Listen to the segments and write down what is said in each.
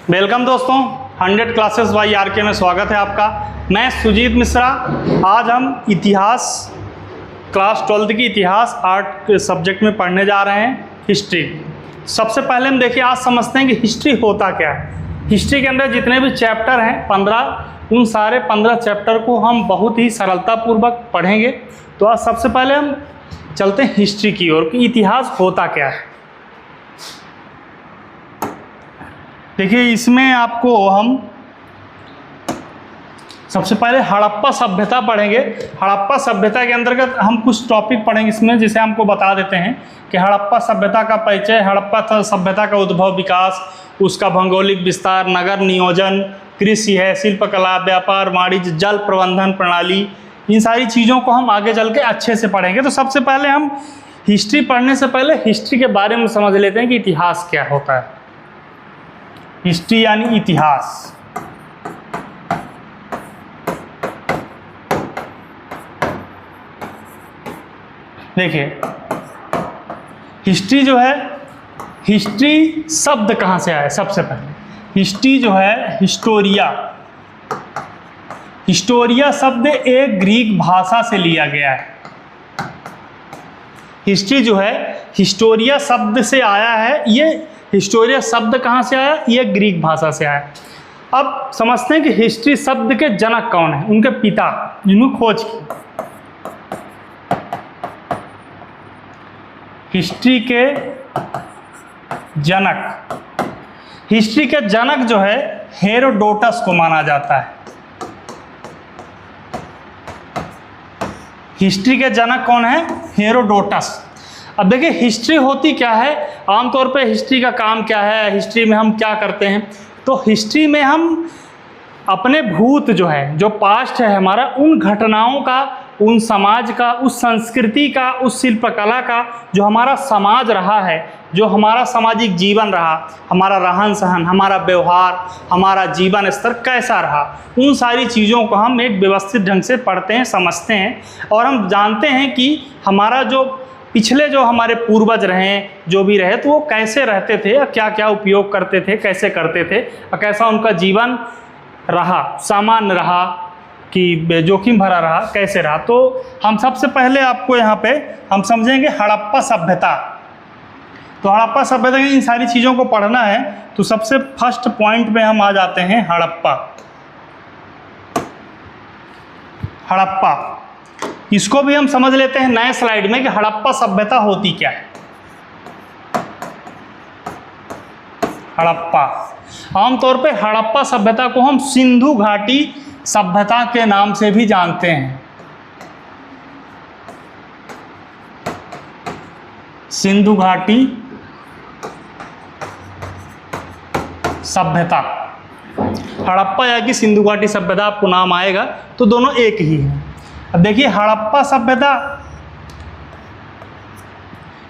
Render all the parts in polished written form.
Welcome दोस्तों, 100 classes by R K में स्वागत है आपका। मैं सुजीत मिश्रा। आज हम इतिहास क्लास 12 की इतिहास आर्ट सब्जेक्ट में पढ़ने जा रहे हैं, हिस्ट्री। सबसे पहले हम देखिए, आज समझते हैं कि हिस्ट्री होता क्या है। हिस्ट्री के अंदर जितने भी चैप्टर हैं 15, उन सारे 15 चैप्टर को हम बहुत ही सरलतापूर्वक पढ़ेंगे। तो आज सबसे पहले हम चलते हैं हिस्ट्री की ओर कि इतिहास होता क्या है। देखिए, इसमें आपको हम सबसे पहले हड़प्पा सभ्यता पढ़ेंगे। हड़प्पा सभ्यता के अंतर्गत हम कुछ टॉपिक पढ़ेंगे इसमें, जिसे हमको बता देते हैं कि हड़प्पा सभ्यता का परिचय, हड़प्पा सभ्यता का उद्भव विकास, उसका भौगोलिक विस्तार, नगर नियोजन, कृषि है, शिल्पकला, व्यापार, वाणिज्य, जल प्रबंधन प्रणाली, इन सारी चीज़ों को हम आगे चल के अच्छे से पढ़ेंगे। तो सबसे पहले हम हिस्ट्री पढ़ने से पहले हिस्ट्री के बारे में समझ लेते हैं कि इतिहास क्या होता है। हिस्ट्री यानी इतिहास। देखिए, हिस्ट्री जो है, हिस्ट्री शब्द कहाँ से आया? सबसे पहले हिस्ट्री जो है हिस्टोरिया, हिस्टोरिया शब्द एक ग्रीक भाषा से लिया गया है। हिस्ट्री जो है हिस्टोरिया शब्द से आया है। ये हिस्टोरिया शब्द कहाँ से आया? ये ग्रीक भाषा से आया। अब समझते हैं कि हिस्ट्री शब्द के जनक कौन है, उनके पिता जिन्होंने खोज की। हिस्ट्री के जनक, हिस्ट्री के जनक जो है हेरोडोटस को माना जाता है। हिस्ट्री के जनक कौन है? हेरोडोटस। अब देखिए, हिस्ट्री होती क्या है? आमतौर पे हिस्ट्री का काम क्या है, हिस्ट्री में हम क्या करते हैं? तो हिस्ट्री में हम अपने भूत जो है, जो पास्ट है हमारा, उन घटनाओं का, उन समाज का, उस संस्कृति का, उस शिल्पकला का, जो हमारा समाज रहा है, जो हमारा सामाजिक जीवन रहा, हमारा रहन सहन, हमारा व्यवहार, हमारा जीवन स्तर कैसा रहा, उन सारी चीज़ों को हम एक व्यवस्थित ढंग से पढ़ते हैं, समझते हैं। और हम जानते हैं कि हमारा जो पिछले जो हमारे पूर्वज रहे, जो भी रहे, तो वो कैसे रहते थे, क्या क्या उपयोग करते थे, कैसे करते थे, और कैसा उनका जीवन रहा, सामान्य रहा कि जोखिम भरा रहा, कैसे रहा। तो हम सबसे पहले आपको यहाँ पे हम समझेंगे हड़प्पा सभ्यता। तो हड़प्पा सभ्यता की इन सारी चीज़ों को पढ़ना है। तो सबसे फर्स्ट पॉइंट पे हम आ जाते हैं हड़प्पा। हड़प्पा, इसको भी हम समझ लेते हैं नए स्लाइड में कि हड़प्पा सभ्यता होती क्या है। हड़प्पा, आमतौर पे हड़प्पा सभ्यता को हम सिंधु घाटी सभ्यता के नाम से भी जानते हैं। सिंधु घाटी सभ्यता, हड़प्पा या कि सिंधु घाटी सभ्यता आपको नाम आएगा, तो दोनों एक ही है। अब देखिए, हड़प्पा सभ्यता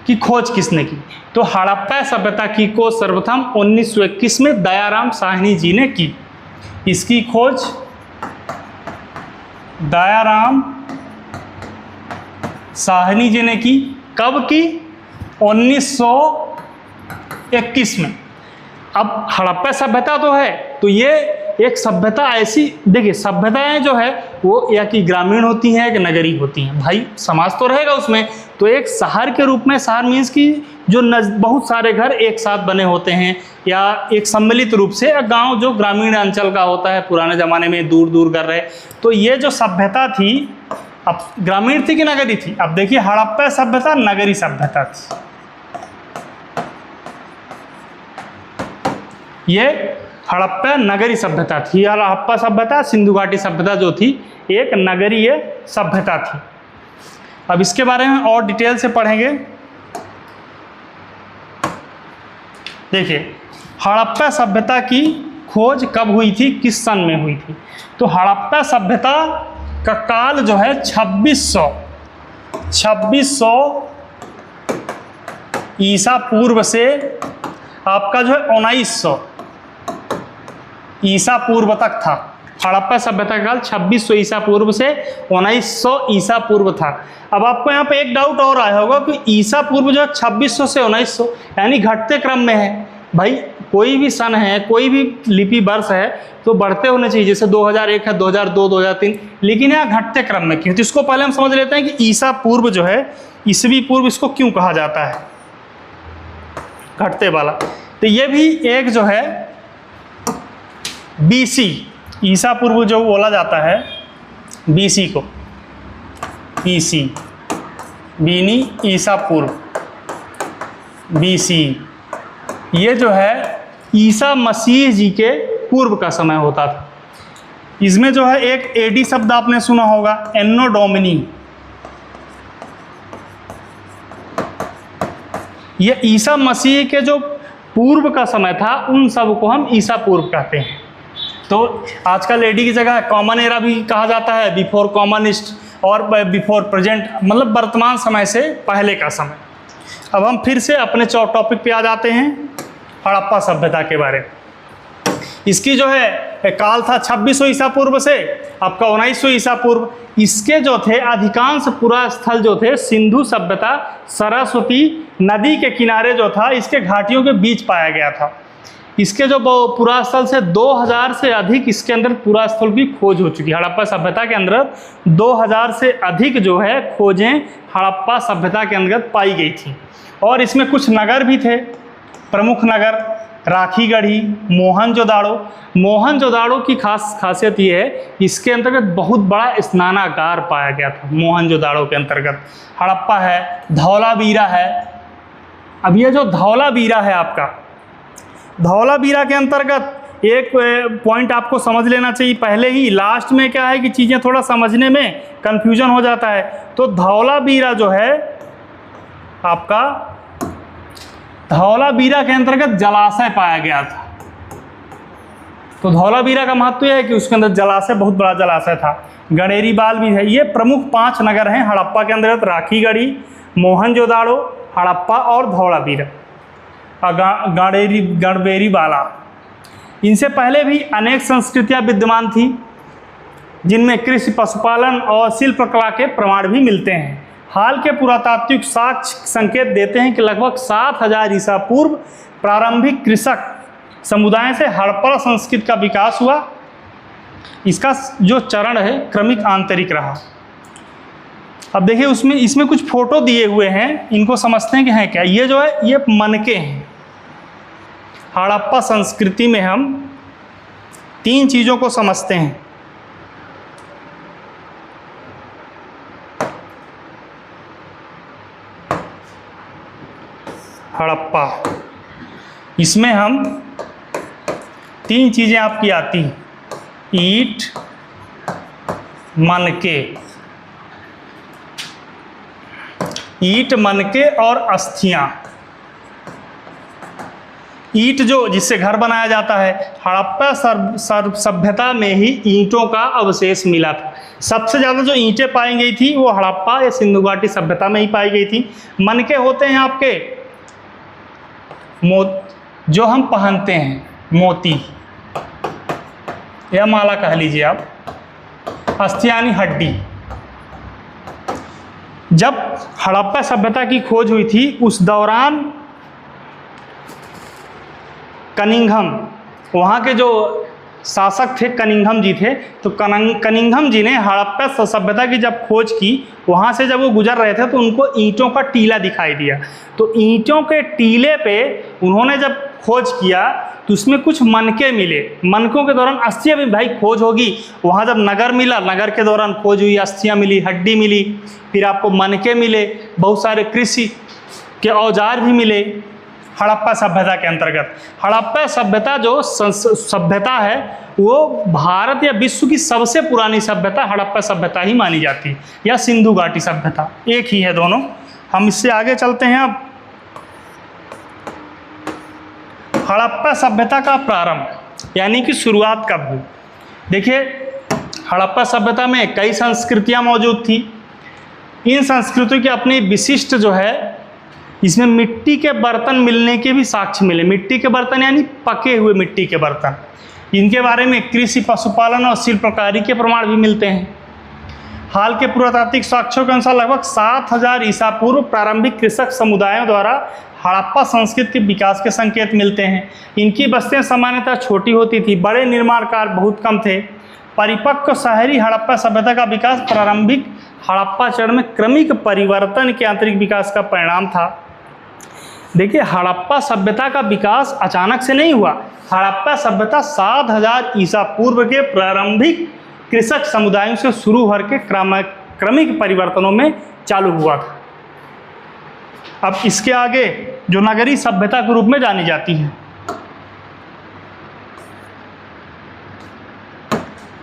की खोज किसने की? तो हड़प्पा सभ्यता की खोज सर्वप्रथम 1921 में दयाराम साहनी जी ने की। इसकी खोज दयाराम साहनी जी ने की। कब की? 1921 में। अब हड़प्पा सभ्यता तो है, तो ये एक सभ्यता ऐसी, देखिए सभ्यताएं जो है वो या कि ग्रामीण होती हैं कि नगरी होती हैं। भाई समाज तो रहेगा उसमें, तो एक शहर के रूप में, शहर मीन्स की जो बहुत सारे घर एक साथ बने होते हैं, या एक सम्मिलित रूप से, या गांव जो ग्रामीण अंचल का होता है, पुराने ज़माने में दूर दूर कर रहे। तो ये जो सभ्यता थी, अब ग्रामीण थी कि नगरी थी? अब देखिए, हड़प्पा सभ्यता नगरी सभ्यता थी। ये हड़प्पा नगरी सभ्यता थी। हड़प्पा सभ्यता, सिंधु घाटी सभ्यता जो थी, एक नगरीय सभ्यता थी। अब इसके बारे में और डिटेल से पढ़ेंगे। देखिए, हड़प्पा सभ्यता की खोज कब हुई थी, किस सन में हुई थी? तो हड़प्पा सभ्यता का काल जो है 2600 ईसा पूर्व से आपका जो है 1900 ईसा पूर्व तक था। हड़प्पा सभ्यता का काल 2600 ईसा पूर्व से 1900 ईसा पूर्व था। अब आपको यहाँ पे एक डाउट और आया होगा कि ईसा पूर्व जो है 2600 से 1900 यानी घटते क्रम में है। भाई कोई भी सन है, कोई भी लिपि वर्ष है तो बढ़ते होने चाहिए, जैसे 2001 है, 2002, 2003, लेकिन यहाँ घटते क्रम में क्यों? तो इसको पहले हम समझ लेते हैं कि ईसा पूर्व जो है, ईसवी पूर्व इसको क्यों कहा जाता है, घटते वाला। तो ये भी एक जो है BC, ईसा पूर्व जो बोला जाता है BC को, BC बीनी ईसा पूर्व, BC, ये जो है ईसा मसीह जी के पूर्व का समय होता था। इसमें जो है एक AD शब्द आपने सुना होगा, एन्नो डोमिनी, ये ईसा मसीह के जो पूर्व का समय था उन सब को हम ईसा पूर्व कहते हैं। तो आजकल AD की जगह कॉमन एरा भी कहा जाता है, बिफोर कॉमनिस्ट और बिफोर प्रेजेंट, मतलब वर्तमान समय से पहले का समय। अब हम फिर से अपने टॉपिक पे आ जाते हैं, हड़प्पा सभ्यता के बारे में। इसकी जो है काल था 2600 ईसा पूर्व से आपका 1900 ईसा पूर्व। इसके जो थे अधिकांश पुरा स्थल जो थे सिंधु सभ्यता सरस्वती नदी के किनारे जो था, इसके घाटियों के बीच पाया गया था। इसके जो पुरा स्थल से 2000 से अधिक इसके अंदर पुरा स्थल की खोज हो चुकी है। हड़प्पा सभ्यता के अंदर 2000 से अधिक जो है खोजें हड़प्पा सभ्यता के अंतर्गत पाई गई थी। और इसमें कुछ नगर भी थे, प्रमुख नगर राखीगढ़ी, मोहनजोदाड़ो। मोहनजोदाड़ो की खासियत ये है, इसके अंतर्गत बहुत बड़ा स्नानागार पाया गया था मोहनजोदाड़ो के अंतर्गत। हड़प्पा है, धौलावीरा है। अब ये जो धौलावीरा है आपका, धौलावीरा के अंतर्गत एक पॉइंट आपको समझ लेना चाहिए पहले ही, लास्ट में क्या है कि चीज़ें थोड़ा समझने में कन्फ्यूजन हो जाता है। तो धौलावीरा जो है आपका, धौलावीरा के अंतर्गत जलाशय पाया गया था। तो धौलावीरा का महत्व यह है कि उसके अंदर जलाशय, बहुत बड़ा जलाशय था। गणेरी बाल भी है। ये प्रमुख 5 नगर हैं हड़प्पा के अंतर्गत, राखीगढ़ी, मोहनजोदाड़ो, हड़प्पा और धौलावीरा, गणबेरी बाला। इनसे पहले भी अनेक संस्कृतियां विद्यमान थी, जिनमें कृषि, पशुपालन और शिल्पकला के प्रमाण भी मिलते हैं। हाल के पुरातात्विक साक्ष्य संकेत देते हैं कि लगभग 7000 ईसा पूर्व प्रारंभिक कृषक समुदाय से हड़प्पा संस्कृति का विकास हुआ। इसका जो चरण है क्रमिक आंतरिक रहा। अब देखिए इसमें कुछ फोटो दिए हुए हैं, इनको समझते हैं कि हैं क्या। ये जो है ये मनके हैं। हड़प्पा संस्कृति में हम 3 चीज़ों को समझते हैं। हड़प्पा, इसमें हम 3 चीज़ें आपकी आती हैं, ईंट, मनके, ईंट, मनके और अस्थियां। ईंट जो जिससे घर बनाया जाता है, हड़प्पा सभ्यता में ही ईंटों का अवशेष मिला था। सबसे ज़्यादा जो ईंटें पाई गई थी वो हड़प्पा या सिंधु घाटी सभ्यता में ही पाई गई थी। मनके होते हैं आपके जो हम पहनते हैं, मोती या माला कह लीजिए आप। अस्थियां यानी हड्डी। जब हड़प्पा सभ्यता की खोज हुई थी उस दौरान कनिंघम, वहाँ के जो शासक थे कनिंघम जी थे, तो कनिंघम जी ने हड़प्पा सभ्यता की जब खोज की, वहाँ से जब वो गुजर रहे थे तो उनको ईंटों का टीला दिखाई दिया। तो ईंटों के टीले पे उन्होंने जब खोज किया तो उसमें कुछ मनके मिले। मनकों के दौरान अस्थियाँ भी, भाई खोज होगी, वहाँ जब नगर मिला, नगर के दौरान खोज हुई, अस्थियाँ मिली, हड्डी मिली, फिर आपको मनके मिले, बहुत सारे कृषि के औजार भी मिले हड़प्पा सभ्यता के अंतर्गत। हड़प्पा सभ्यता जो सभ्यता है वो भारत या विश्व की सबसे पुरानी सभ्यता हड़प्पा सभ्यता ही मानी जाती है, या सिंधु घाटी सभ्यता, एक ही है दोनों। हम इससे आगे चलते हैं। अब हड़प्पा सभ्यता का प्रारंभ यानी कि शुरुआत कब हुई। देखिए हड़प्पा सभ्यता में कई संस्कृतियां मौजूद थी। इन संस्कृतियों की अपनी विशिष्ट जो है, इसमें मिट्टी के बर्तन मिलने के भी साक्ष्य मिले। मिट्टी के बर्तन यानी पके हुए मिट्टी के बर्तन। इनके बारे में कृषि, पशुपालन और शिल्पकारी के प्रमाण भी मिलते हैं। हाल के पुरातात्विक साक्ष्यों के अनुसार लगभग 7000 ईसा पूर्व प्रारंभिक कृषक समुदायों द्वारा हड़प्पा संस्कृति के विकास के संकेत मिलते हैं। इनकी बस्तियां सामान्यतः छोटी होती थी, बड़े निर्माण कार्य बहुत कम थे। परिपक्व शहरी हड़प्पा सभ्यता का विकास प्रारंभिक हड़प्पा चरण में क्रमिक परिवर्तन के आंतरिक विकास का परिणाम था। देखिए, हड़प्पा सभ्यता का विकास अचानक से नहीं हुआ। हड़प्पा सभ्यता 7000 ईसा पूर्व के प्रारंभिक कृषक समुदायों से शुरू होकर के क्रमिक परिवर्तनों में चालू हुआ था। अब इसके आगे जो नगरीय सभ्यता के रूप में जानी जाती है,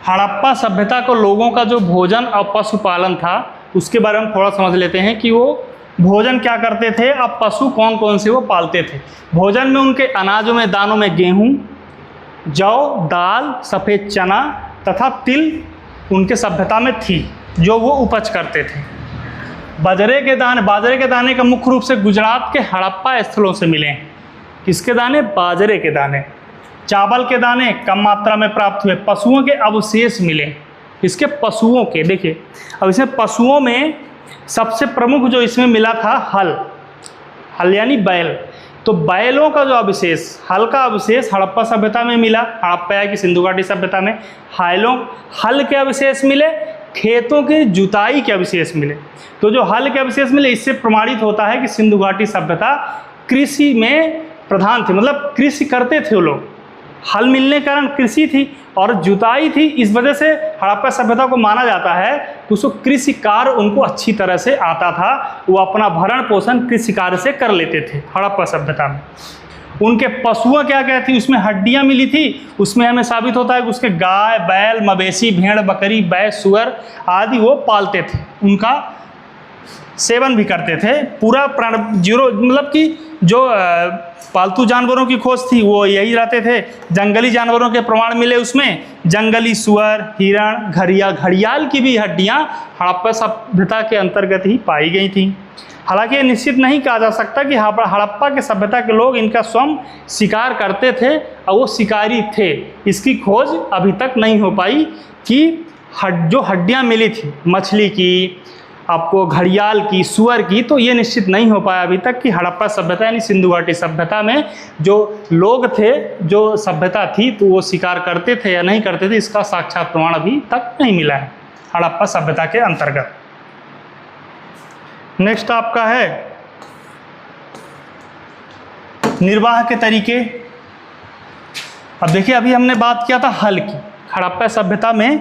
हड़प्पा सभ्यता को लोगों का जो भोजन और पशुपालन था उसके बारे में थोड़ा समझ लेते हैं कि वो भोजन क्या करते थे, अब पशु कौन कौन से वो पालते थे। भोजन में उनके अनाजों में, दानों में गेहूँ, जौ, दाल, सफ़ेद चना तथा तिल उनके सभ्यता में थी जो वो उपज करते थे। बाजरे के दाने का मुख्य रूप से गुजरात के हड़प्पा स्थलों से मिले हैं। किसके दाने? बाजरे के दाने। चावल के दाने कम मात्रा में प्राप्त हुए। पशुओं के अवशेष मिले। इसके पशुओं के, देखिए अब इसमें पशुओं में सबसे प्रमुख जो इसमें मिला था हल यानी बैल। तो बैलों का जो अवशेष, हल का अवशेष हड़प्पा सभ्यता में मिला, हड़प्पा की सिंधु घाटी सभ्यता में हल के अवशेष मिले, खेतों की जुताई के अवशेष मिले। तो जो हल के अवशेष मिले, इससे प्रमाणित होता है कि सिंधु घाटी सभ्यता कृषि में प्रधान थी, मतलब कृषि करते थे वो लोग। हल मिलने के कारण कृषि थी और जुताई थी, इस वजह से हड़प्पा सभ्यता को माना जाता है कि उसको कृषि कार्य उनको अच्छी तरह से आता था। वो अपना भरण पोषण कृषि कार्य से कर लेते थे हड़प्पा सभ्यता में। उनके पशुओं क्या क्या थी, उसमें हड्डियां मिली थी। उसमें हमें साबित होता है कि उसके गाय, बैल, मवेशी, भेड़, बकरी, भैंस, सुअर आदि वो पालते थे, उनका सेवन भी करते थे। पूरा मतलब कि जो पालतू जानवरों की खोज थी वो यही रहते थे। जंगली जानवरों के प्रमाण मिले उसमें, जंगली सुअर, हिरण, घड़ियाल की भी हड्डियां हड़प्पा सभ्यता के अंतर्गत ही पाई गई थी। हालांकि ये निश्चित नहीं कहा जा सकता कि हड़प्पा के सभ्यता के लोग इनका स्वयं शिकार करते थे और वो शिकारी थे। इसकी खोज अभी तक नहीं हो पाई कि जो हड्डियां मिली थी मछली की, आपको घड़ियाल की, सुअर की, तो ये निश्चित नहीं हो पाया अभी तक कि हड़प्पा सभ्यता यानी सिंधु घाटी सभ्यता में जो लोग थे, जो सभ्यता थी, तो वो शिकार करते थे या नहीं करते थे, इसका साक्षात प्रमाण अभी तक नहीं मिला है हड़प्पा सभ्यता के अंतर्गत। नेक्स्ट आपका है निर्वाह के तरीके। अब देखिए, अभी हमने बात किया था हल की। हड़प्पा सभ्यता में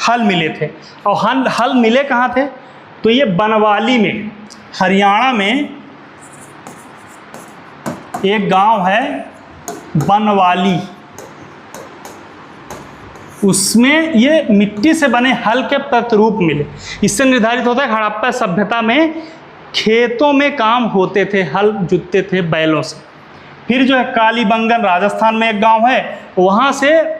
हल मिले थे और हल मिले कहाँ थे? तो ये बनवाली में, हरियाणा में एक गांव है बनवाली, उसमें ये मिट्टी से बने हल के प्रतिरूप मिले। इससे निर्धारित होता है हड़प्पा सभ्यता में खेतों में काम होते थे, हल जुतते थे बैलों से। फिर जो है कालीबंगन, राजस्थान में एक गांव है, वहाँ से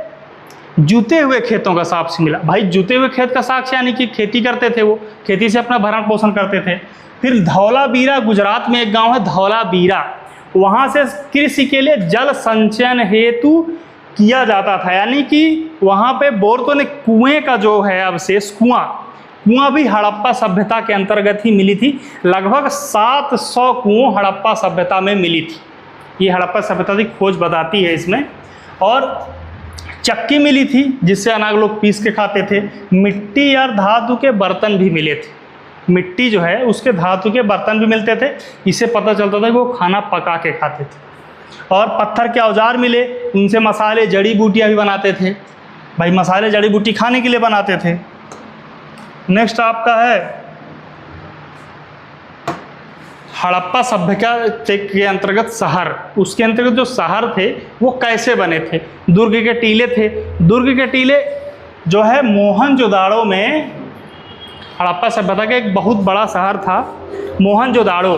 जुते हुए खेतों का साक्ष्य मिला। भाई, जुते हुए खेत का साक्ष्य यानी कि खेती करते थे, वो खेती से अपना भरण पोषण करते थे। फिर धौलावीरा, गुजरात में एक गांव है धौलावीरा, वहाँ से कृषि के लिए जल संचयन हेतु किया जाता था, यानी कि वहाँ पे बोर तो नहीं, कुएँ का जो है अवशेष, कुआँ भी हड़प्पा सभ्यता के अंतर्गत ही मिली थी। लगभग 700 कुओं हड़प्पा सभ्यता में मिली थी। ये हड़प्पा सभ्यता की खोज बताती है इसमें। और चक्की मिली थी जिससे अनाज लोग पीस के खाते थे। मिट्टी या धातु के बर्तन भी मिले थे। मिट्टी जो है उसके धातु के बर्तन भी मिलते थे, इससे पता चलता था कि वो खाना पका के खाते थे। और पत्थर के औजार मिले, उनसे मसाले, जड़ी बूटियाँ भी बनाते थे। भाई, मसाले जड़ी बूटी खाने के लिए बनाते थे। नेक्स्ट आपका है हड़प्पा सभ्यता के अंतर्गत शहर। उसके अंतर्गत जो शहर थे वो कैसे बने थे? दुर्ग के टीले थे। दुर्ग के टीले जो है मोहनजोदाड़ो में, हड़प्पा सभ्यता का एक बहुत बड़ा शहर था मोहनजोदाड़ो।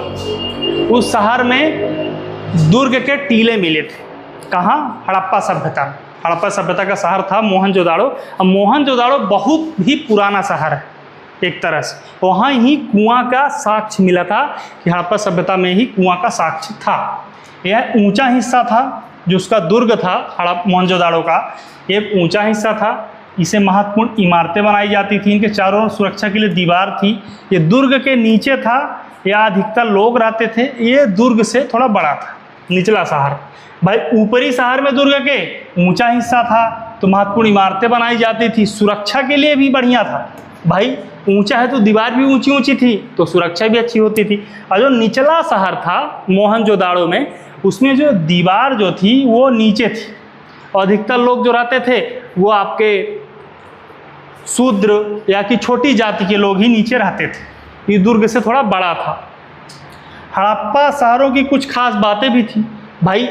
उस शहर में दुर्ग के टीले मिले थे। कहाँ? हड़प्पा सभ्यता। हड़प्पा सभ्यता का शहर था मोहनजोदाड़ो। अब मोहनजोदाड़ो बहुत ही पुराना शहर है एक तरह से। वहाँ ही कुआं का साक्ष्य मिला था कि हड़प्पा सभ्यता में ही कुआं का साक्ष्य था। यह ऊंचा हिस्सा था जो उसका दुर्ग था, मोहनजोदाड़ो का एक ऊंचा हिस्सा था। इसे महत्वपूर्ण इमारतें बनाई जाती थी, इनके चारों ओर सुरक्षा के लिए दीवार थी। ये दुर्ग के नीचे था, या अधिकतर लोग रहते थे। ये दुर्ग से थोड़ा बड़ा था, निचला शहर। भाई ऊपरी शहर में दुर्ग के ऊंचा हिस्सा था, तो महत्वपूर्ण इमारतें बनाई जाती थी, सुरक्षा के लिए भी बढ़िया था। भाई ऊंचा है तो दीवार भी ऊंची ऊंची थी, तो सुरक्षा भी अच्छी होती थी। और जो निचला शहर था मोहनजोदाड़ो में, उसमें जो दीवार जो थी वो नीचे थी, और अधिकतर लोग जो रहते थे वो आपके शूद्र या कि छोटी जाति के लोग ही नीचे रहते थे। ये दुर्ग से थोड़ा बड़ा था। हड़प्पा शहरों की कुछ खास बातें भी थी। भाई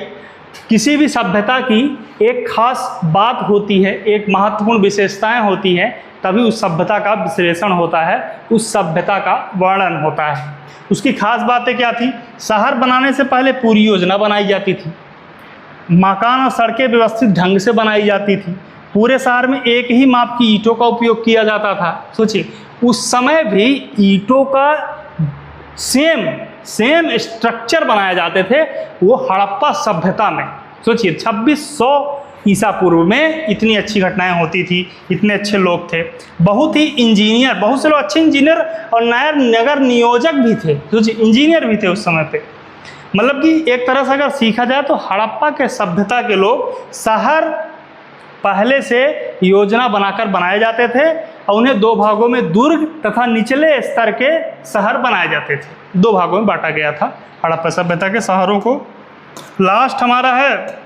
किसी भी सभ्यता की एक खास बात होती है, एक महत्वपूर्ण विशेषताएं होती हैं, तभी उस सभ्यता का विश्लेषण होता है, उस सभ्यता का वर्णन होता है। उसकी खास बातें क्या थी? शहर बनाने से पहले पूरी योजना बनाई जाती थी, मकान और सड़कें व्यवस्थित ढंग से बनाई जाती थी, पूरे शहर में एक ही माप की ईंटों का उपयोग किया जाता था। सोचिए उस समय भी ईंटों का सेम स्ट्रक्चर बनाए जाते थे वो हड़प्पा सभ्यता में। सोचिए 2600 ईसा पूर्व में इतनी अच्छी घटनाएं होती थी, इतने अच्छे लोग थे, बहुत ही इंजीनियर, बहुत से लोग अच्छे इंजीनियर और नगर नियोजक भी थे। सोचिए इंजीनियर भी थे उस समय पे। मतलब कि एक तरह से अगर सीखा जाए तो हड़प्पा के सभ्यता के लोग शहर पहले से योजना बनाकर बनाए जाते थे, और उन्हें दो भागों में दुर्ग तथा निचले स्तर के शहर बनाए जाते थे। दो भागों में बांटा गया था हड़प्पा सभ्यता के शहरों को। लास्ट हमारा है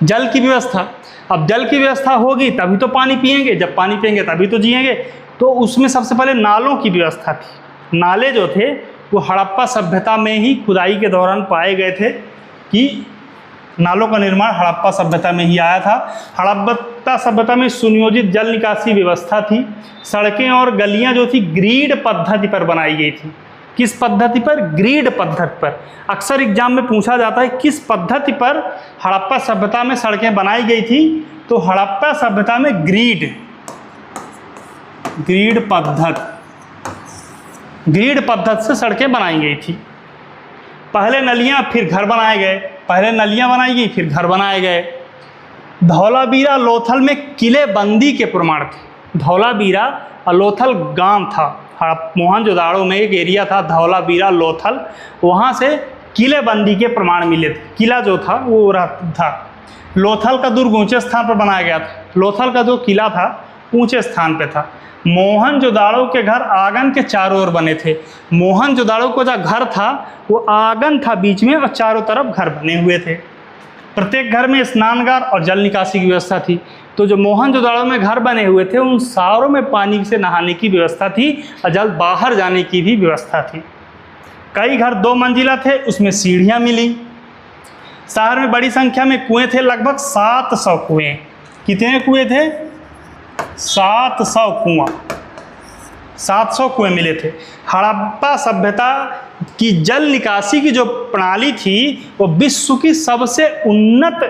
जल की व्यवस्था। अब जल की व्यवस्था होगी तभी तो पानी पिएंगे, जब पानी पिएंगे तभी तो जिएंगे। तो उसमें सबसे पहले नालों की व्यवस्था थी। नाले जो थे वो हड़प्पा सभ्यता में ही खुदाई के दौरान पाए गए थे कि नालों का निर्माण हड़प्पा सभ्यता में ही आया था। हड़प्पा सभ्यता में सुनियोजित जल निकासी व्यवस्था थी। सड़कें और गलियां जो थी ग्रिड पद्धति पर बनाई गई थी। किस पद्धति पर? ग्रिड पद्धति पर। अक्सर एग्जाम में पूछा जाता है किस पद्धति पर हड़प्पा सभ्यता में सड़कें बनाई गई थी, तो हड़प्पा सभ्यता में ग्रिड पद्धति से सड़कें बनाई गई थी। पहले नलियां फिर घर बनाए गए, पहले नलियां बनाई गई फिर घर बनाए गए। धौलावीरा लोथल में किले बंदी के प्रमाण थे। धौलावीरा और लोथल गांव था, मोहनजोदाड़ो में एक एरिया था धौलावीरा लोथल, वहाँ से किले बंदी के प्रमाण मिले थे। किला जो था वो था। लोथल का दुर्ग ऊंचे स्थान पर बनाया गया था। लोथल का जो किला था ऊंचे स्थान पे था। मोहनजोदाड़ो के घर आंगन के चारों ओर बने थे। मोहनजोदाड़ो को जो घर था वो आंगन था बीच में, और चारों तरफ घर बने हुए थे। प्रत्येक घर में स्नानगार और जल निकासी की व्यवस्था थी। तो जो मोहनजोदाड़ो में घर बने हुए थे उन सारों में पानी से नहाने की व्यवस्था थी, और जल बाहर जाने की भी व्यवस्था थी। कई घर 2 मंजिला थे, उसमें सीढ़ियाँ मिली। शहर में बड़ी संख्या में कुएँ थे, लगभग 700 कुएँ। कितने कुएँ थे? 700 कुआं, 700 कुएं मिले थे। हड़प्पा सभ्यता की जल निकासी की जो प्रणाली थी वो विश्व की सबसे उन्नत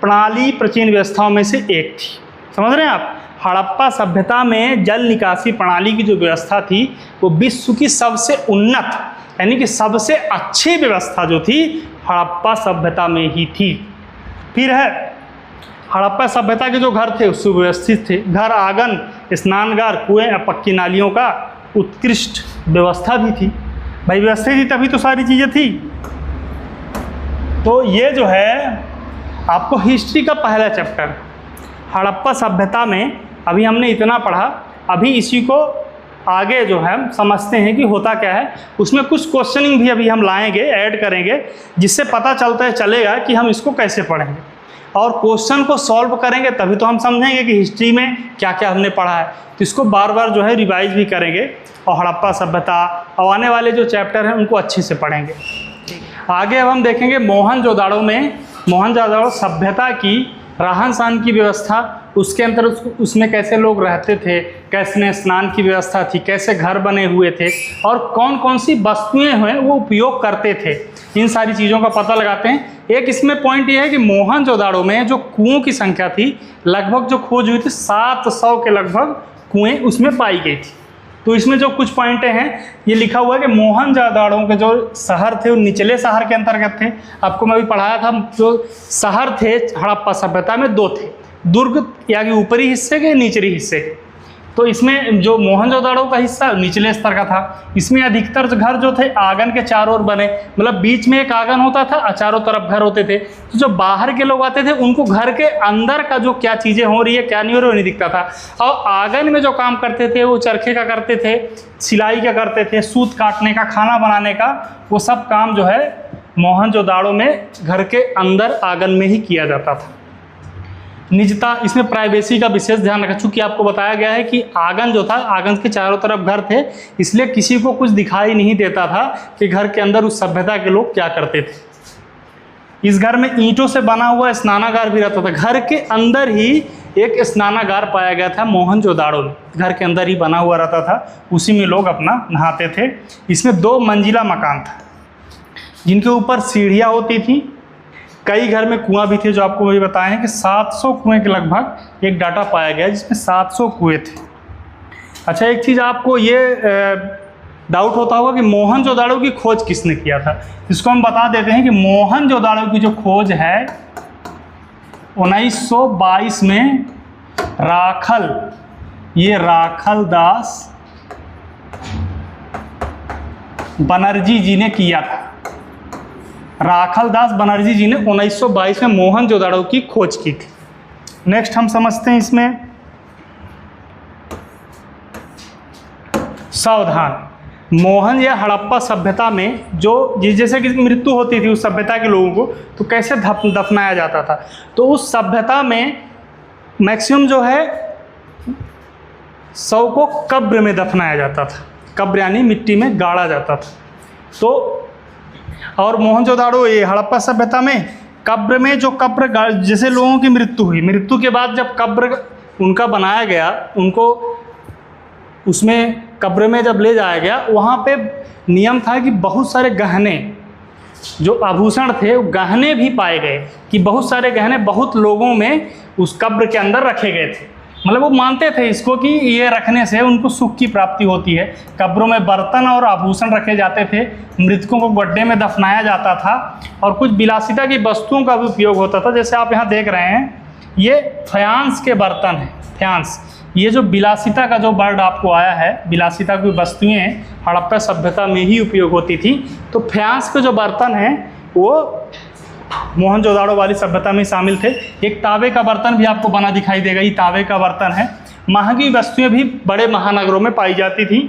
प्रणाली प्राचीन व्यवस्थाओं में से एक थी। समझ रहे हैं आप? हड़प्पा सभ्यता में जल निकासी प्रणाली की जो व्यवस्था थी वो विश्व की सबसे उन्नत, यानी कि सबसे अच्छी व्यवस्था जो थी हड़प्पा सभ्यता में ही थी। फिर है हड़प्पा सभ्यता के जो घर थे सुव्यवस्थित थे। घर, आंगन, स्नानगार, कुएं, पक्की नालियों का उत्कृष्ट व्यवस्था भी थी। भाई व्यवस्था थी तभी तो सारी चीज़ें थी। तो ये जो है आपको हिस्ट्री का पहला चैप्टर हड़प्पा सभ्यता में अभी हमने इतना पढ़ा। अभी इसी को आगे जो है समझते हैं कि होता क्या है। उसमें कुछ क्वेश्चनिंग भी अभी हम लाएंगे, ऐड करेंगे, जिससे पता चलेगा कि हम इसको कैसे पढ़ेंगे, और क्वेश्चन को सॉल्व करेंगे तभी तो हम समझेंगे कि हिस्ट्री में क्या क्या हमने पढ़ा है। तो इसको बार बार जो है रिवाइज भी करेंगे, और हड़प्पा सभ्यता और आने वाले जो चैप्टर हैं उनको अच्छे से पढ़ेंगे। आगे अब हम देखेंगे मोहनजोदाड़ो में मोहनजोदाड़ो सभ्यता की रहन सहन की व्यवस्था, उसके अंदर उसमें कैसे लोग रहते थे, कैसे स्नान की व्यवस्था थी, कैसे घर बने हुए थे, और कौन कौन सी वस्तुएं हैं वो उपयोग करते थे। इन सारी चीज़ों का पता लगाते हैं। एक इसमें पॉइंट ये है कि मोहनजोदाड़ो में जो कुओं की संख्या थी, लगभग जो खोज हुई थी 700 के लगभग कुएं उसमें पाई गई थी। तो इसमें जो कुछ पॉइंटें हैं ये लिखा हुआ है कि मोहनजोदाड़ो के जो शहर थे वो निचले शहर के अंतर्गत थे। आपको मैं अभी पढ़ाया था, जो शहर थे हड़प्पा सभ्यता में 2 थे। दुर्ग या कि ऊपरी हिस्से के निचले हिस्से के। तो इसमें जो मोहनजोदाड़ो का हिस्सा निचले स्तर का था। इसमें अधिकतर घर जो थे आंगन के चारों ओर बने, मतलब बीच में एक आंगन होता था और चारों तरफ घर होते थे। तो जो बाहर के लोग आते थे उनको घर के अंदर का जो क्या चीज़ें हो रही है क्या नहीं हो रही वो नहीं दिखता था। और आंगन में जो काम करते थे वो चरखे का करते थे, सिलाई का करते थे, सूत काटने का, खाना बनाने का, वो सब काम जो है मोहनजोदाड़ो में घर के अंदर आंगन में ही किया जाता था। निजता, इसमें प्राइवेसी का विशेष ध्यान रखा, चूँकि आपको बताया गया है कि आंगन जो था, आंगन के चारों तरफ घर थे, इसलिए किसी को कुछ दिखाई नहीं देता था कि घर के अंदर उस सभ्यता के लोग क्या करते थे। इस घर में ईंटों से बना हुआ स्नानागार भी रहता था। घर के अंदर ही एक स्नानागार पाया गया था मोहनजोदाड़ो में, घर के अंदर ही बना हुआ रहता था, उसी में लोग अपना नहाते थे। इसमें 2 मंजिला मकान था जिनके ऊपर सीढ़ियाँ होती थी। कई घर में कुआं भी थे, जो आपको वही बताए हैं कि 700 कुएं के लगभग एक डाटा पाया गया जिसमें 700 कुएं थे। अच्छा, एक चीज़ आपको ये डाउट होता होगा कि मोहनजोदाड़ो की खोज किसने किया था। इसको हम बता देते हैं कि मोहनजोदाड़ो की जो खोज है 1922 में राखल दास बनर्जी जी ने किया था। राखल दास बनर्जी जी ने 1922 में मोहनजोदाड़ो की खोज की थी। नेक्स्ट हम समझते हैं इसमें सावधान। मोहन या हड़प्पा सभ्यता में जो जैसे कि मृत्यु होती थी उस सभ्यता के लोगों को, तो कैसे दफनाया जाता था। तो उस सभ्यता में मैक्सिमम जो है शव को कब्र में दफनाया जाता था। कब्र यानी मिट्टी में गाड़ा जाता था। तो और मोहनजोदाड़ो ये हड़प्पा सभ्यता में कब्र में जो जैसे लोगों की मृत्यु हुई, मृत्यु के बाद जब कब्र उनका बनाया गया, उनको उसमें कब्र में जब ले जाया गया, वहाँ पे नियम था कि बहुत सारे गहने जो आभूषण थे, गहने भी पाए गए कि बहुत सारे गहने बहुत लोगों में उस कब्र के अंदर रखे गए थे। मतलब वो मानते थे इसको कि ये रखने से उनको सुख की प्राप्ति होती है। कब्रों में बर्तन और आभूषण रखे जाते थे, मृतकों को गड्ढे में दफनाया जाता था और कुछ विलासिता की वस्तुओं का भी उपयोग होता था। जैसे आप यहाँ देख रहे हैं, ये फ्यांस के बर्तन हैं। फ्यांस, ये जो विलासिता का जो वर्ड आपको आया है, विलासिता की वस्तुएँ हड़प्पा सभ्यता में ही उपयोग होती थी। तो फ्यांस के जो बर्तन हैं वो मोहनजोदाड़ो वाली सभ्यता में शामिल थे। एक तावे का बर्तन भी आपको बना दिखाई देगा, ये तावे का बर्तन है। महंगी वस्तुएं भी बड़े महानगरों में पाई जाती थी।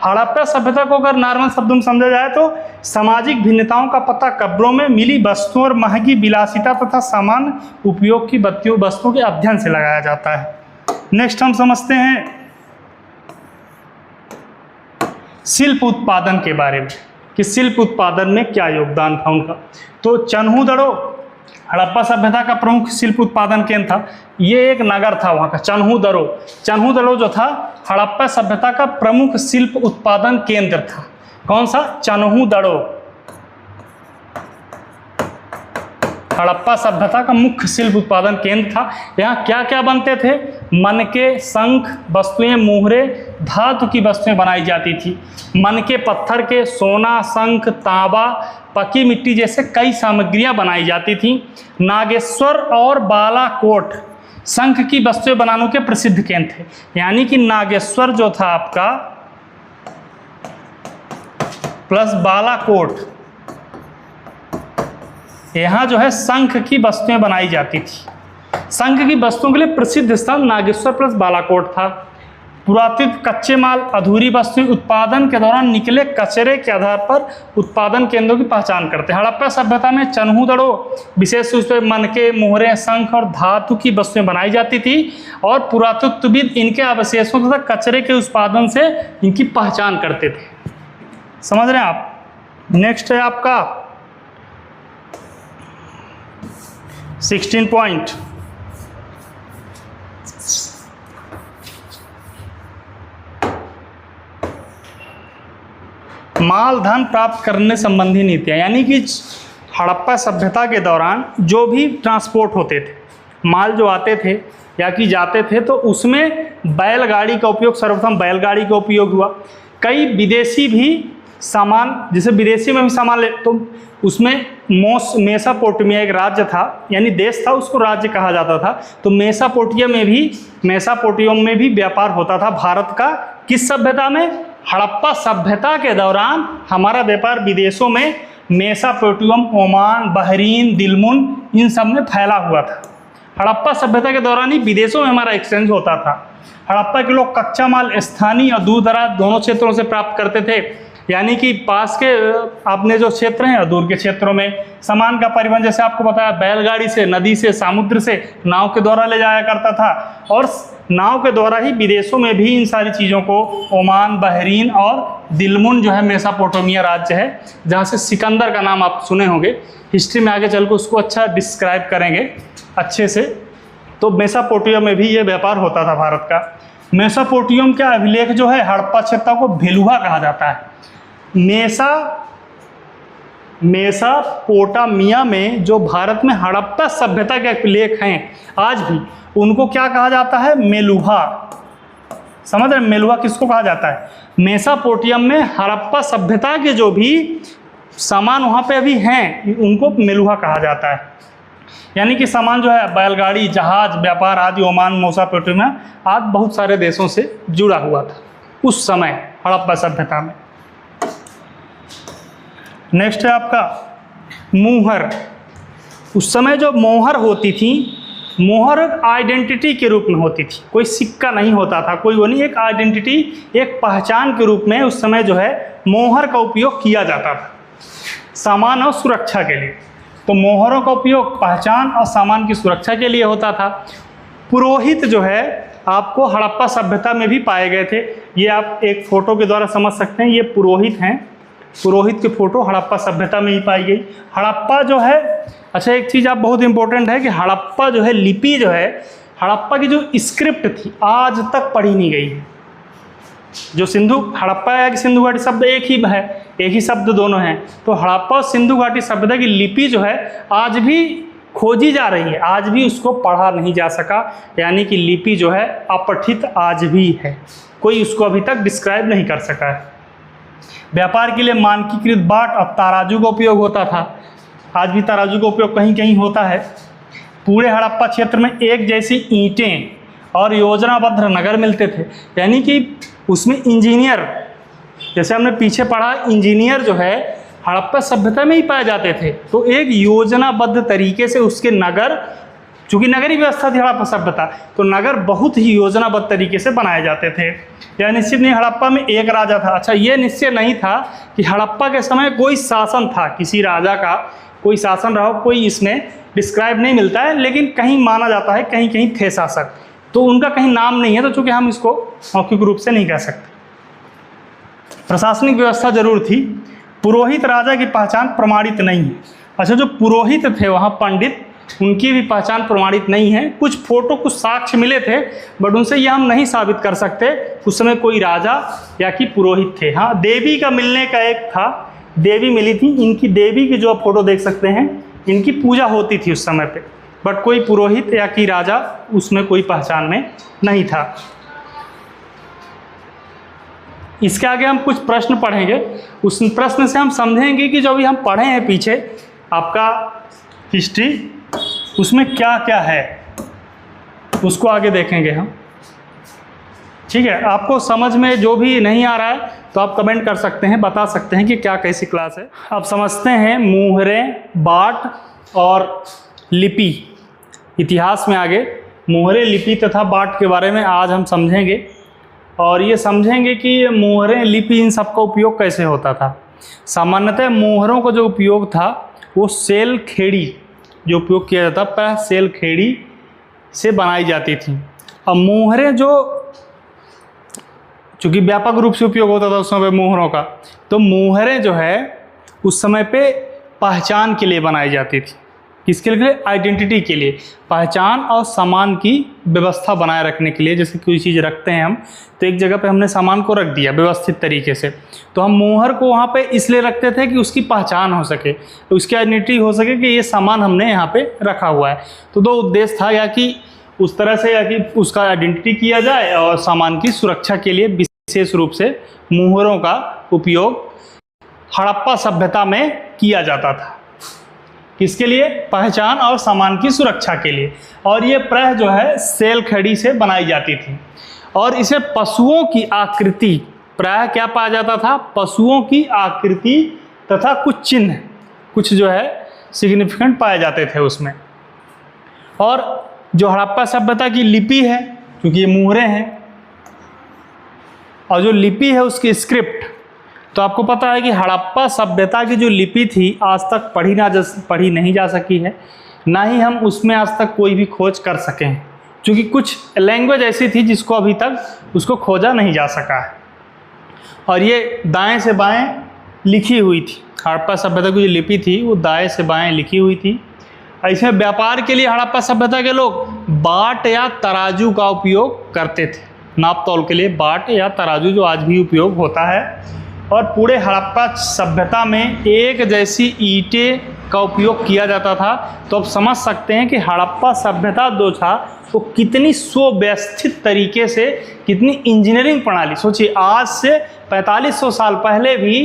हड़प्पा सभ्यता को अगर नॉर्मल शब्दों में समझा जाए तो सामाजिक भिन्नताओं का पता कब्रों में मिली वस्तुओं और महंगी विलासिता तथा सामान्य उपयोग की वस्तुओं के अध्ययन से लगाया जाता है। नेक्स्ट हम समझते हैं शिल्प उत्पादन के बारे में कि शिल्प उत्पादन में क्या योगदान था उनका। तो चन्हूदड़ो हड़प्पा सभ्यता का प्रमुख शिल्प उत्पादन केंद्र था। ये एक नगर था वहाँ का, चन्हूदड़ो। चन्हूदड़ो जो था हड़प्पा सभ्यता का प्रमुख शिल्प उत्पादन केंद्र था। कौन सा? चन्हूदड़ो हड़प्पा सभ्यता का मुख्य शिल्प उत्पादन केंद्र था। यहाँ क्या क्या बनते थे? मनके, शंख, वस्तुएं, मुहरे, धातु की वस्तुएं बनाई जाती थी। मनके पत्थर के, सोना, शंख, तांबा, पकी मिट्टी जैसे कई सामग्रियां बनाई जाती थी। नागेश्वर और बालाकोट शंख की वस्तुएं बनाने के प्रसिद्ध केंद्र थे। यानी कि नागेश्वर जो था आपका प्लस बालाकोट, यहाँ जो है शंख की वस्तुएं बनाई जाती थी। शंख की वस्तुओं के लिए प्रसिद्ध स्थान नागेश्वर प्लस बालाकोट था। पुरातत्व, कच्चे माल, अधूरी वस्तुएं उत्पादन के दौरान निकले कचरे के आधार पर उत्पादन केंद्रों की पहचान करते हैं। हड़प्पा सभ्यता में चन्हूदड़ो विशेष रूप से मनके, मुहरे, शंख और धातु की वस्तुएं बनाई जाती थी और पुरातत्वविद इनके अवशेषों तथा कचरे के उत्पादन से इनकी पहचान करते थे। समझ रहे हैं आप? नेक्स्ट है आपका 16 पॉइंट, माल धन प्राप्त करने संबंधी नीतियाँ। यानी कि हड़प्पा सभ्यता के दौरान जो भी ट्रांसपोर्ट होते थे, माल जो आते थे या कि जाते थे, तो उसमें बैलगाड़ी का उपयोग, सर्वप्रथम बैलगाड़ी का उपयोग हुआ। कई विदेशी भी सामान, जैसे विदेशी में भी सामान ले, तो उसमें मेसोपोटामिया एक राज्य था, यानी देश था, उसको राज्य कहा जाता था। तो मेसोपोटामिया में भी व्यापार होता था भारत का। किस सभ्यता में? हड़प्पा सभ्यता के दौरान हमारा व्यापार विदेशों में मेसोपोटामिया, ओमान, बहरीन, दिलमुन, इन सब में फैला हुआ था। हड़प्पा सभ्यता के दौरान ही विदेशों में हमारा एक्सचेंज होता था। हड़प्पा के लोग कच्चा माल स्थानीय और दूर दराज दोनों क्षेत्रों से प्राप्त करते थे, यानी कि पास के अपने जो क्षेत्र हैं और दूर के क्षेत्रों में। सामान का परिवहन जैसे आपको बताया, बैलगाड़ी से, नदी से, समुद्र से, नाव के द्वारा ले जाया करता था, और नाव के द्वारा ही विदेशों में भी इन सारी चीज़ों को ओमान, बहरीन और दिलमुन जो है मेसोपोटामिया राज्य है, जहाँ से सिकंदर का नाम आप सुने होंगे। हिस्ट्री में आगे चल के उसको अच्छा डिस्क्राइब करेंगे अच्छे से। तो मेसोपोटामिया में भी ये व्यापार होता था भारत का। मेसोपोटामिया का अभिलेख जो है हड़प्पा क्षेत्र को भेलुहा कहा जाता है। मेसोपोटामिया में जो भारत में हड़प्पा सभ्यता के अभिलेख हैं आज भी, उनको क्या कहा जाता है? मेलुहा। समझ रहे? मेलुहा किसको कहा जाता है? मेसोपोटामिया में हड़प्पा सभ्यता के जो भी सामान वहाँ पे अभी हैं, उनको मेलुहा कहा जाता है। यानी कि सामान जो है बैलगाड़ी, जहाज, व्यापार आदि ओमान, मेसोपोटामिया आदि बहुत सारे देशों से जुड़ा हुआ था उस समय हड़प्पा सभ्यता में। नेक्स्ट है आपका मोहर। उस समय जो मोहर होती थी, मोहर आइडेंटिटी के रूप में होती थी, कोई सिक्का नहीं होता था, कोई वो नहीं, एक आइडेंटिटी, एक पहचान के रूप में उस समय जो है मोहर का उपयोग किया जाता था सामान और सुरक्षा के लिए। तो मोहरों का उपयोग पहचान और सामान की सुरक्षा के लिए होता था। पुरोहित जो है आपको हड़प्पा सभ्यता में भी पाए गए थे। ये आप एक फ़ोटो के द्वारा समझ सकते हैं, ये पुरोहित हैं। पुरोहित की फ़ोटो हड़प्पा सभ्यता में ही पाई गई। हड़प्पा जो है, अच्छा एक चीज़ आप बहुत इंपॉर्टेंट है कि हड़प्पा जो है लिपि जो है, हड़प्पा की जो स्क्रिप्ट थी आज तक पढ़ी नहीं गई है। जो सिंधु हड़प्पा या कि सिंधु घाटी शब्द एक ही है, एक ही शब्द दोनों हैं। तो हड़प्पा और सिंधु घाटी सभ्यता की लिपि जो है आज भी खोजी जा रही है, आज भी उसको पढ़ा नहीं जा सका, यानी कि लिपि जो है अपठित आज भी है, कोई उसको अभी तक डिस्क्राइब नहीं कर सका है। व्यापार के लिए मानकीकृत बाट और तराजू का उपयोग होता था। आज भी तराजू का उपयोग कहीं कहीं होता है। पूरे हड़प्पा क्षेत्र में एक जैसी ईंटें और योजनाबद्ध नगर मिलते थे, यानी कि उसमें इंजीनियर, जैसे हमने पीछे पढ़ा, इंजीनियर जो है हड़प्पा सभ्यता में ही पाए जाते थे। तो एक योजनाबद्ध तरीके से उसके नगर, चूँकि नगरीय व्यवस्था थी हड़प्पा सभ्यता, तो नगर बहुत ही योजनाबद्ध तरीके से बनाए जाते थे। यह निश्चित नहीं हड़प्पा में एक राजा था। अच्छा, ये निश्चय नहीं था कि हड़प्पा के समय कोई शासन था, किसी राजा का कोई शासन रहा, कोई इसमें डिस्क्राइब नहीं मिलता है, लेकिन कहीं माना जाता है कहीं कहीं थे शासक, तो उनका कहीं नाम नहीं है, तो चूँकि हम इसको मौखिक रूप से नहीं कह सकते। प्रशासनिक व्यवस्था जरूर थी। पुरोहित राजा की पहचान प्रमाणित नहीं है। अच्छा, जो पुरोहित थे वहाँ पंडित, उनकी भी पहचान प्रमाणित नहीं है। कुछ फोटो, कुछ साक्ष्य मिले थे, बट उनसे ये हम नहीं साबित कर सकते उस समय कोई राजा या कि पुरोहित थे। हाँ, देवी का मिलने का एक था, देवी मिली थी। इनकी देवी की जो आप फोटो देख सकते हैं, इनकी पूजा होती थी उस समय पे, बट कोई पुरोहित या कि राजा उसमें कोई पहचान में नहीं था। इसके आगे हम कुछ प्रश्न पढ़ेंगे, उस प्रश्न से हम समझेंगे कि जो अभी हम पढ़े हैं पीछे आपका हिस्ट्री, उसमें क्या क्या है, उसको आगे देखेंगे हम। ठीक है, आपको समझ में जो भी नहीं आ रहा है तो आप कमेंट कर सकते हैं, बता सकते हैं कि क्या कैसी क्लास है। अब समझते हैं मोहरें, बाट और लिपि। इतिहास में आगे मोहरें, लिपि तथा बाट के बारे में आज हम समझेंगे, और ये समझेंगे कि मोहरें, लिपि, इन सब का उपयोग कैसे होता था। सामान्यतः मोहरों का जो उपयोग था वो सेल खेड़ी जो उपयोग किया जाता था, सेल खेड़ी से बनाई जाती थी। अब मोहरें जो चूँकि व्यापक रूप से उपयोग होता था उस समय मोहरों का, तो मोहरें जो है उस समय पे पहचान के लिए बनाई जाती थी। किसके लिए? आइडेंटिटी के लिए, पहचान और सामान की व्यवस्था बनाए रखने के लिए। जैसे कोई चीज़ रखते हैं हम, तो एक जगह पे हमने सामान को रख दिया व्यवस्थित तरीके से, तो हम मोहर को वहाँ पे इसलिए रखते थे कि उसकी पहचान हो सके, तो उसकी आइडेंटिटी हो सके कि ये सामान हमने यहाँ पे रखा हुआ है। तो दो उद्देश्य था, या कि उस तरह से, या कि उसका आइडेंटिटी किया जाए, और सामान की सुरक्षा के लिए विशेष रूप से मोहरों का उपयोग हड़प्पा सभ्यता में किया जाता था। किसके लिए? पहचान और सामान की सुरक्षा के लिए। और ये प्रह जो है सेल खड़ी से बनाई जाती थी और इसे पशुओं की आकृति, प्राय क्या पाया जाता था? पशुओं की आकृति तथा कुछ चिन्ह, कुछ जो है सिग्निफिकेंट पाए जाते थे उसमें। और जो हड़प्पा सभ्यता की लिपि है, क्योंकि ये मुहरे हैं, और जो लिपि है उसकी स्क्रिप्ट, तो आपको पता है कि हड़प्पा सभ्यता की जो लिपि थी आज तक पढ़ी नहीं जा सकी है, ना ही हम उसमें आज तक कोई भी खोज कर सके हैं, क्योंकि कुछ लैंग्वेज ऐसी थी जिसको अभी तक उसको खोजा नहीं जा सका है। और ये दाएं से बाएं लिखी हुई थी। हड़प्पा सभ्यता की जो लिपि थी वो दाएं से बाएं लिखी हुई थी। इसमें व्यापार के लिए हड़प्पा सभ्यता के लोग बाट या तराजू का उपयोग करते थे, नाप तौल के लिए बाट या तराजू, जो आज भी उपयोग होता है। और पूरे हड़प्पा सभ्यता में एक जैसी ईंटें का उपयोग किया जाता था। तो आप समझ सकते हैं कि हड़प्पा सभ्यता जो था वो कितनी सुव्यवस्थित तरीके से, कितनी इंजीनियरिंग प्रणाली, सोचिए आज से 4500 साल पहले भी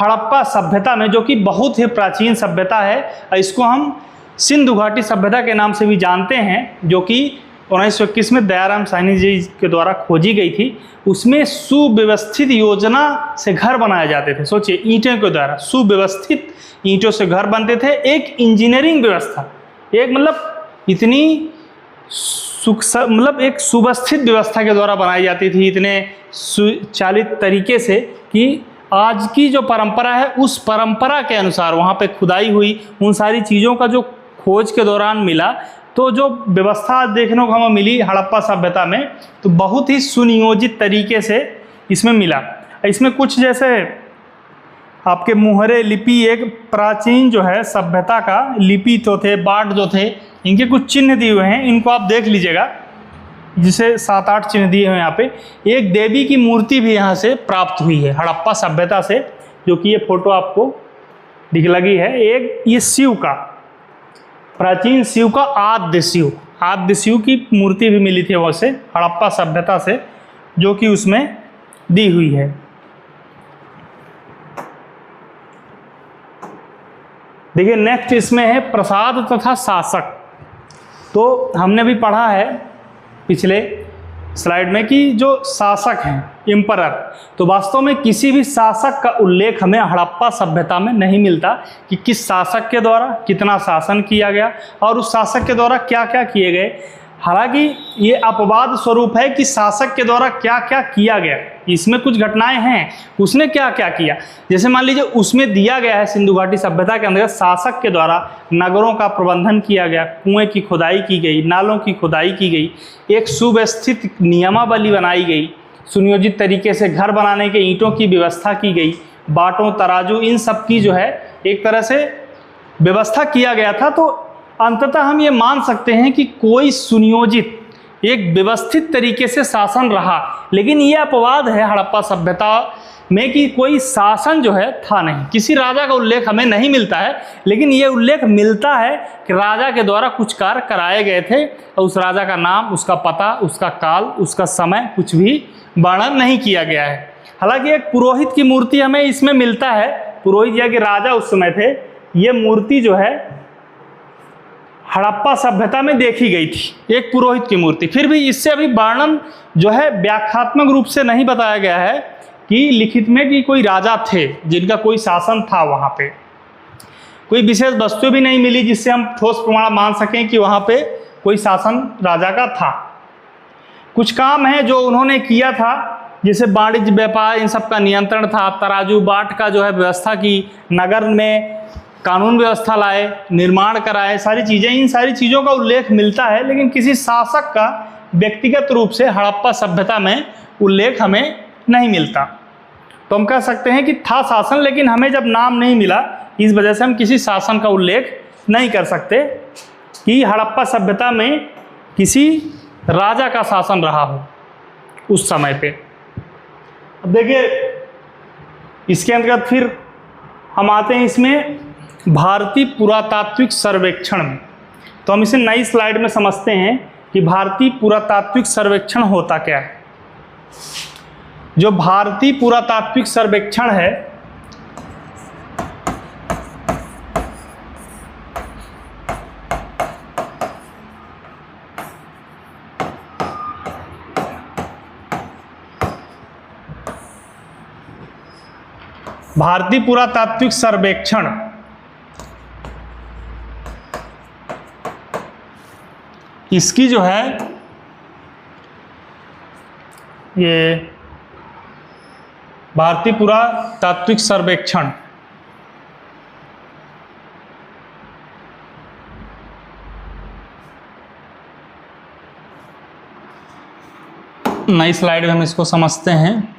हड़प्पा सभ्यता में, जो कि बहुत ही प्राचीन सभ्यता है, इसको हम सिंधु घाटी सभ्यता के नाम से भी जानते हैं, जो कि 1921 में दयाराम साहनी जी के द्वारा खोजी गई थी। उसमें सुव्यवस्थित योजना से घर बनाए जाते थे। सोचिए ईंटों के द्वारा सुव्यवस्थित ईंटों से घर बनते थे। एक इंजीनियरिंग व्यवस्था, एक मतलब इतनी मतलब एक सुव्यवस्थित व्यवस्था के द्वारा बनाई जाती थी, इतने सुचालित तरीके से कि आज की जो परंपरा है उस परंपरा के अनुसार वहाँ पे खुदाई हुई, उन सारी चीज़ों का जो खोज के दौरान मिला, तो जो व्यवस्था देखने को हमें मिली हड़प्पा सभ्यता में, तो बहुत ही सुनियोजित तरीके से इसमें मिला। इसमें कुछ जैसे आपके मुहरे लिपि, एक प्राचीन जो है सभ्यता का लिपि तो थे, बाट जो थे, इनके कुछ चिन्ह दिए हुए हैं, इनको आप देख लीजिएगा, जिसे 7-8 चिन्ह दिए हुए हैं यहाँ पे। एक देवी की मूर्ति भी यहाँ से प्राप्त हुई है हड़प्पा सभ्यता से, जो कि ये फोटो आपको दिख लगी है। एक ये शिव का, प्राचीन शिव का आद्य शिव की मूर्ति भी मिली थी वैसे हड़प्पा सभ्यता से, जो कि उसमें दी हुई है। देखिए नेक्स्ट इसमें है प्रसाद तथा शासक। तो हमने भी पढ़ा है पिछले स्लाइड में कि जो शासक हैं एम्परर, तो वास्तव में किसी भी शासक का उल्लेख हमें हड़प्पा सभ्यता में नहीं मिलता कि किस शासक के द्वारा कितना शासन किया गया और उस शासक के द्वारा क्या क्या किए गए। हालांकि ये अपवाद स्वरूप है कि शासक के द्वारा क्या क्या किया गया, इसमें कुछ घटनाएं हैं, उसने क्या क्या किया। जैसे मान लीजिए उसमें दिया गया है सिंधु घाटी सभ्यता के अंदर शासक के द्वारा नगरों का प्रबंधन किया गया, कुएं की खुदाई की गई, नालों की खुदाई की गई, एक सुव्यवस्थित नियमावली बनाई गई, सुनियोजित तरीके से घर बनाने के ईंटों की व्यवस्था की गई, बाटों तराजू इन सब की जो है एक तरह से व्यवस्था किया गया था। तो अंततः हम ये मान सकते हैं कि कोई सुनियोजित एक व्यवस्थित तरीके से शासन रहा। लेकिन ये अपवाद है हड़प्पा सभ्यता में कि कोई शासन जो है था नहीं, किसी राजा का उल्लेख हमें नहीं मिलता है, लेकिन ये उल्लेख मिलता है कि राजा के द्वारा कुछ कार्य कराए गए थे और उस राजा का नाम, उसका पता, उसका काल, उसका समय कुछ भी वर्णन नहीं किया गया है। हालांकि एक पुरोहित की मूर्ति हमें इसमें मिलता है, पुरोहित या कि राजा उस समय थे, ये मूर्ति जो है हड़प्पा सभ्यता में देखी गई थी, एक पुरोहित की मूर्ति। फिर भी इससे अभी वर्णन जो है व्याख्यात्मक रूप से नहीं बताया गया है कि लिखित में कि कोई राजा थे जिनका कोई शासन था। वहाँ पे कोई विशेष वस्तु भी नहीं मिली जिससे हम ठोस प्रमाण मान सकें कि वहाँ पे कोई शासन राजा का था। कुछ काम है जो उन्होंने किया था, जैसे वाणिज्य व्यापार इन सब का नियंत्रण था, तराजू बाट का जो है व्यवस्था की, नगर में कानून व्यवस्था लाए, निर्माण कराए, सारी चीज़ें, इन सारी चीज़ों का उल्लेख मिलता है। लेकिन किसी शासक का व्यक्तिगत रूप से हड़प्पा सभ्यता में उल्लेख हमें नहीं मिलता। तो हम कह सकते हैं कि था शासन, लेकिन हमें जब नाम नहीं मिला इस वजह से हम किसी शासन का उल्लेख नहीं कर सकते कि हड़प्पा सभ्यता में किसी राजा का शासन रहा हो उस समय पे। अब देखिए इसके अंतर्गत फिर हम आते हैं इसमें भारतीय पुरातात्विक सर्वेक्षण में। तो हम इसे नई स्लाइड में समझते हैं कि भारतीय पुरातात्विक सर्वेक्षण होता क्या है। जो भारतीय पुरातात्विक सर्वेक्षण है भारतीय पुरातात्विक सर्वेक्षण इसकी जो है ये भारतीय पुरातात्विक सर्वेक्षण नई स्लाइड में हम इसको समझते हैं।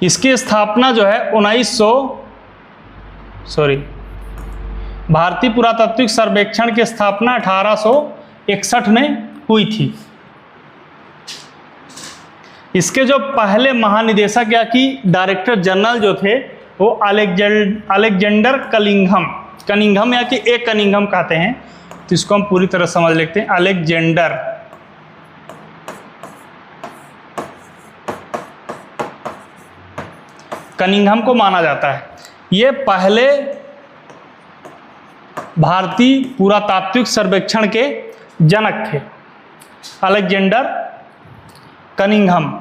इसकी स्थापना जो है भारतीय पुरातात्विक सर्वेक्षण की स्थापना 1861 में हुई थी। इसके जो पहले महानिदेशक या कि डायरेक्टर जनरल जो थे वो अलेक्जेंडर कनिंघम या कि ए कनिंघम कहते हैं, तो इसको हम पूरी तरह समझ लेते हैं। अलेक्जेंडर कनिंघम को माना जाता है, ये पहले भारतीय पुरातात्विक सर्वेक्षण के जनक थे, अलेक्जेंडर कनिंघम।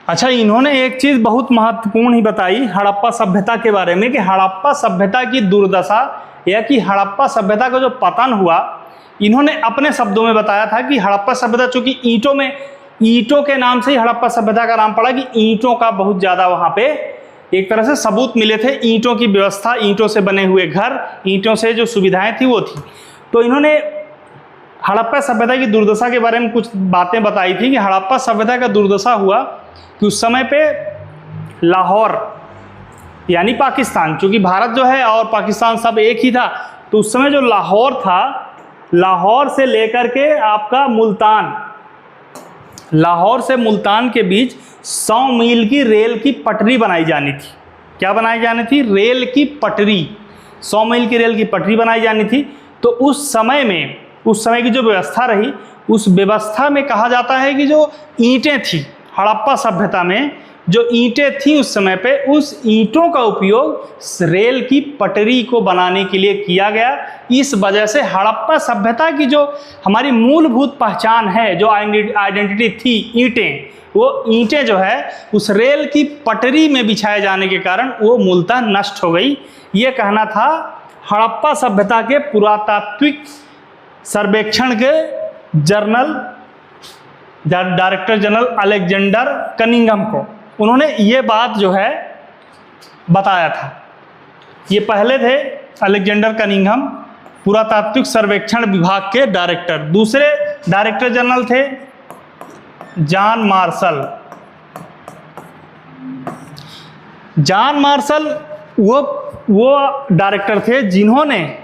अच्छा, इन्होंने एक चीज़ बहुत महत्वपूर्ण ही बताई हड़प्पा सभ्यता के बारे में कि हड़प्पा सभ्यता की दुर्दशा या कि हड़प्पा सभ्यता का जो पतन हुआ, इन्होंने अपने शब्दों में बताया था कि हड़प्पा सभ्यता चूंकि ईंटों के नाम से ही हड़प्पा सभ्यता का नाम पड़ा कि ईंटों का बहुत ज़्यादा वहाँ पे एक तरह से सबूत मिले थे, ईंटों की व्यवस्था, ईंटों से बने हुए घर, ईंटों से जो सुविधाएं थी वो थी। तो इन्होंने हड़प्पा सभ्यता की दुर्दशा के बारे में कुछ बातें बताई थी कि हड़प्पा सभ्यता का दुर्दशा हुआ कि उस समय पे लाहौर यानी पाकिस्तान, चूँकि भारत जो है और पाकिस्तान सब एक ही था, तो उस समय जो लाहौर था, लाहौर से लेकर के आपका मुल्तान, लाहौर से मुल्तान के बीच 100 मील की रेल की पटरी बनाई जानी थी। क्या बनाई जानी थी? रेल की पटरी, 100 मील की रेल की पटरी बनाई जानी थी। तो उस समय की जो व्यवस्था रही, उस व्यवस्था में कहा जाता है कि जो ईंटें थी हड़प्पा सभ्यता में, जो ईंटें थी उस समय पे, उस ईंटों का उपयोग रेल की पटरी को बनाने के लिए किया गया। इस वजह से हड़प्पा सभ्यता की जो हमारी मूलभूत पहचान है, जो आइडेंटिटी थी, ईंटें, वो ईंटें जो है उस रेल की पटरी में बिछाए जाने के कारण वो मूलतः नष्ट हो गई। ये कहना था हड़प्पा सभ्यता के पुरातात्विक सर्वेक्षण के डायरेक्टर जनरल अलेक्जेंडर कनिंघम को। उन्होंने ये बात जो है बताया था। ये पहले थे अलेक्जेंडर कनिंघम, पुरातात्विक सर्वेक्षण विभाग के डायरेक्टर। दूसरे डायरेक्टर जनरल थे जॉन मार्शल। जॉन मार्शल वो डायरेक्टर थे जिन्होंने